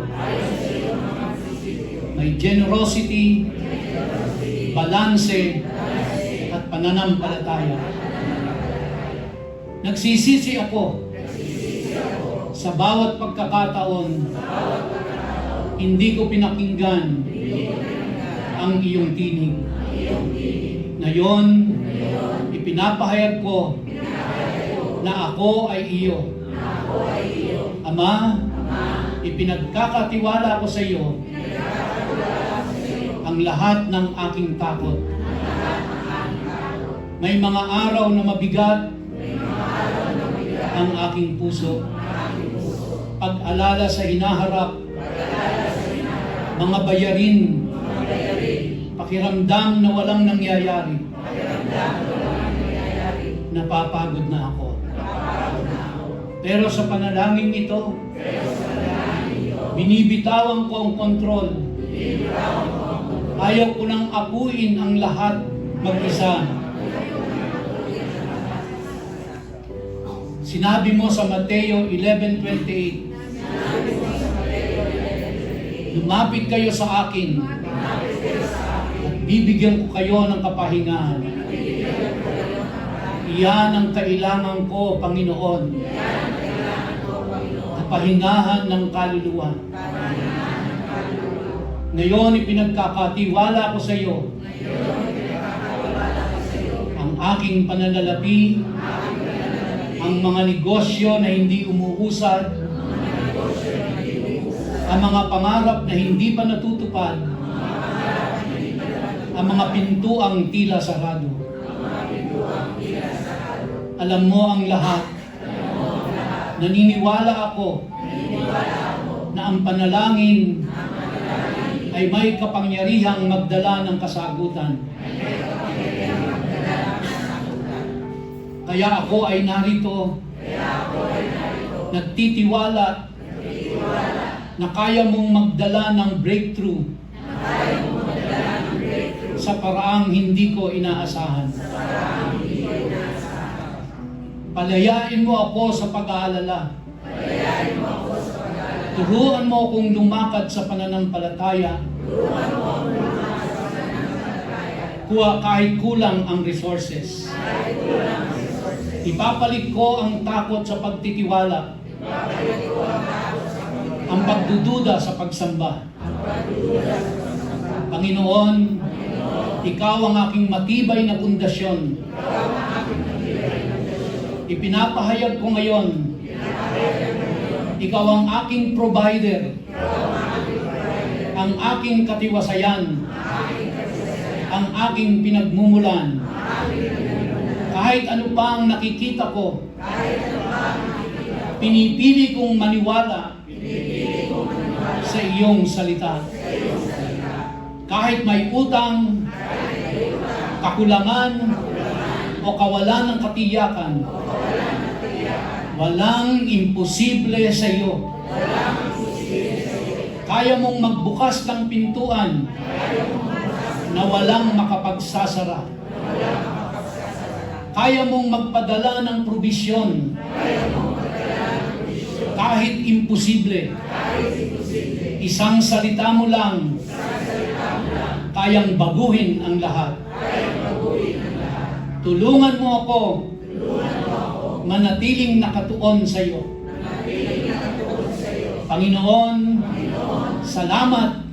May generosity, balanse, at pananampalataya. Nagsisisi ako sa bawat pagkakataon, hindi ko pinakinggan ang iyong tinig. Ngayon, ipinapahayag ko na ako ay iyo. Ama, ipinagkakatiwala ko sa iyo ang lahat ng aking takot. May mga araw na mabigat ang aking puso. Pag-alala sa hinaharap mga bayarin, pakiramdam na walang nangyayari, napapagod na ako. Pero sa panalangin ito, binibitawan ko ang kontrol. Ayaw ko nang apuin ang lahat mag-isa. Sinabi mo sa Mateo 11:28, lumapit kayo sa akin at bibigyan ko kayo ng kapahingahan. Iyan ang kailangan ko, Panginoon. Kapahingahan ng kaluluwa. Ngayon ipinagkakatiwala ko sa iyo ang aking pananalapi, ang mga negosyo na hindi umuusad, ang mga pangarap na hindi pa natutupad, ang mga pintuang tila sarado. Alam mo ang lahat. Naniniwala ako na ang panalangin ay may kapangyarihang magdala ng kasagutan. Kaya ako ay narito, nagtitiwala na kaya mong magdala ng breakthrough sa paraang hindi ko inaasahan. Palayain mo ako sa pag-aalala. Turuan mo akong lumakad sa pananampalataya. Kahit kulang ang resources. Ipapalit ko ang takot sa pagtitiwala. Ang pagdududa sa pagsamba. Panginoon, Ikaw ang aking matibay na pundasyon. Ipinapahayag ko ngayon, Ikaw ang aking provider, ang aking katiwasayan, ang aking pinagmumulan. Kahit ano pa ang nakikita ko, pinipili kong maniwala sa iyong salita. Kahit may utang, kakulangan, o kawalan ng katiyakan, walang imposible sa iyo. Kaya mong magbukas ng pintuan na walang makapagsasara. Kaya mong magpadala ng probisyon kahit imposible. Isang salita mo lang, kayang baguhin ang lahat. Tulungan mo ako manatiling nakatuon sa iyo. Panginoon, salamat.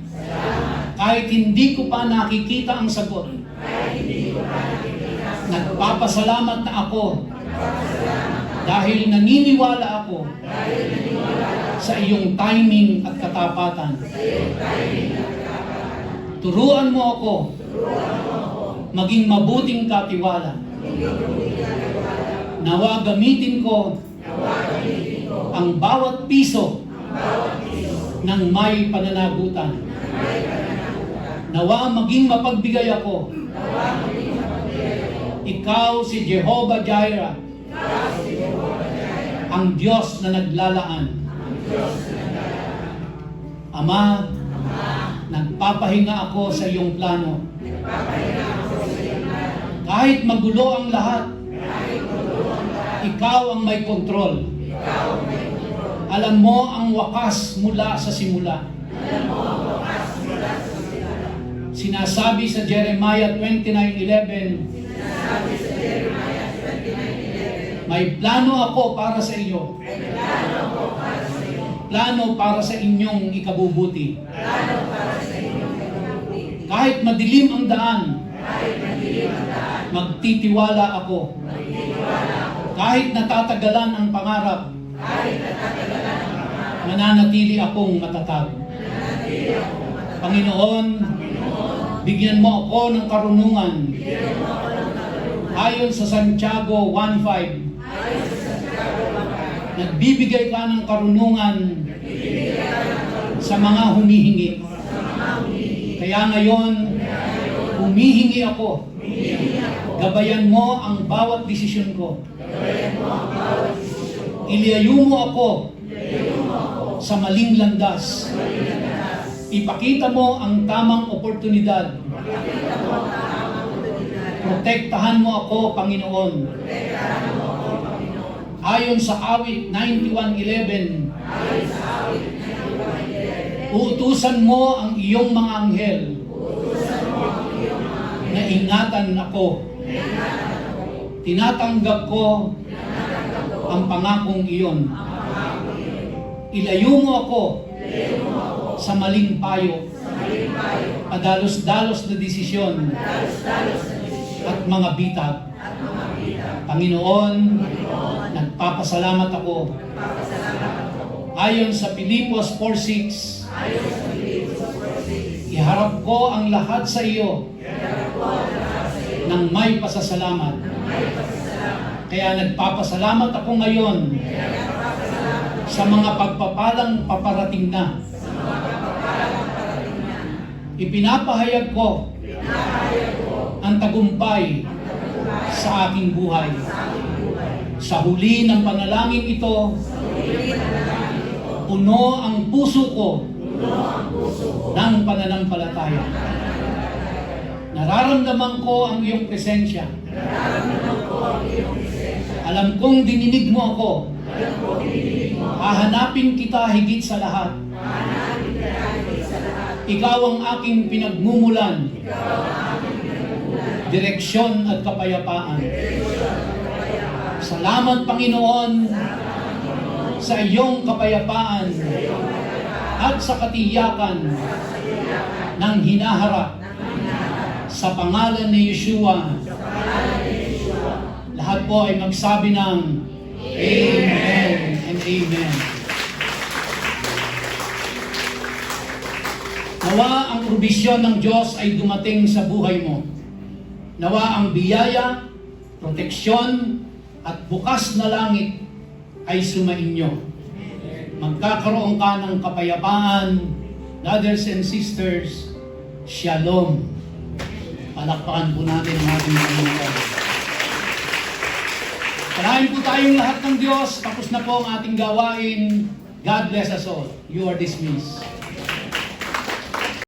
Kahit hindi ko pa nakikita ang sagot, nagpapasalamat na ako dahil naniniwala ako sa iyong timing at katapatan. Turuan mo ako maging mabuting katiwala. Nawa gamitin ko ang bawat piso ng may pananagutan. Nawa maging mapagbigay ako. Ikaw si Jehovah Jireh, ang Diyos na naglalaan. Ama, nagpapahinga ako sa iyong plano. Kahit magulo ang lahat, ikaw ang may kontrol. Alam mo ang wakas mula sa simula. Sinasabi sa Jeremiah 29:11, may plano ako para sa iyo. Plano para sa inyong ikabubuti. Kahit madilim ang daan, magtitiwala ako. Kahit natatagalan ang pangarap, mananatili akong matatag. Panginoon, bigyan mo ako ng karunungan. Ayon sa Santiago 1:5, nagbibigay ka ng karunungan sa mga humihingi. Kaya ngayon, humihingi ako. Gabayan mo ang bawat desisyon ko. Ilayo mo ako sa maling landas. Ipakita mo ang tamang oportunidad. Protektahan mo ako, Panginoon. Ayon sa awit 91:11, uutusan mo ang iyong mga anghel na ingatan ako. Tinatanggap ko ang pangakong iyon. Ilayo mo ako sa maling payo, padalos-dalos na desisyon at mga bitag. Panginoon, nagpapasalamat ako. Ayon sa Pilipos 4:6, iharap ko ang lahat sa iyo ng may pasasalamat. Kaya nagpapasalamat ako ngayon sa mga pagpapalang paparating na. Ipinapahayag ko ang tagumpay sa aking buhay. Sa huli ng panalangin ito, puno ang puso ko ng pananampalataya. Nararamdaman ko ang iyong presensya. Alam kong dininig mo ako. Hahanapin kita higit sa lahat. Ikaw ang aking pinagmumulan. Direksyon at kapayapaan. Salamat, Panginoon, sa iyong kapayapaan at sa katiyakan ng hinaharap sa pangalan ni Yeshua. Lahat po ay magsabi ng Amen and Amen. Nawa ang probisyon ng Diyos ay dumating sa buhay mo. Nawa ang biyaya, proteksyon, at bukas na langit ay sumainyo. Magkakaroon ka ng kapayapaan, brothers and sisters, Shalom. Palakpakan po natin ang ating Panginoon. Palain po tayong lahat ng Diyos. Tapos na po ang ating gawain. God bless us all. You are dismissed.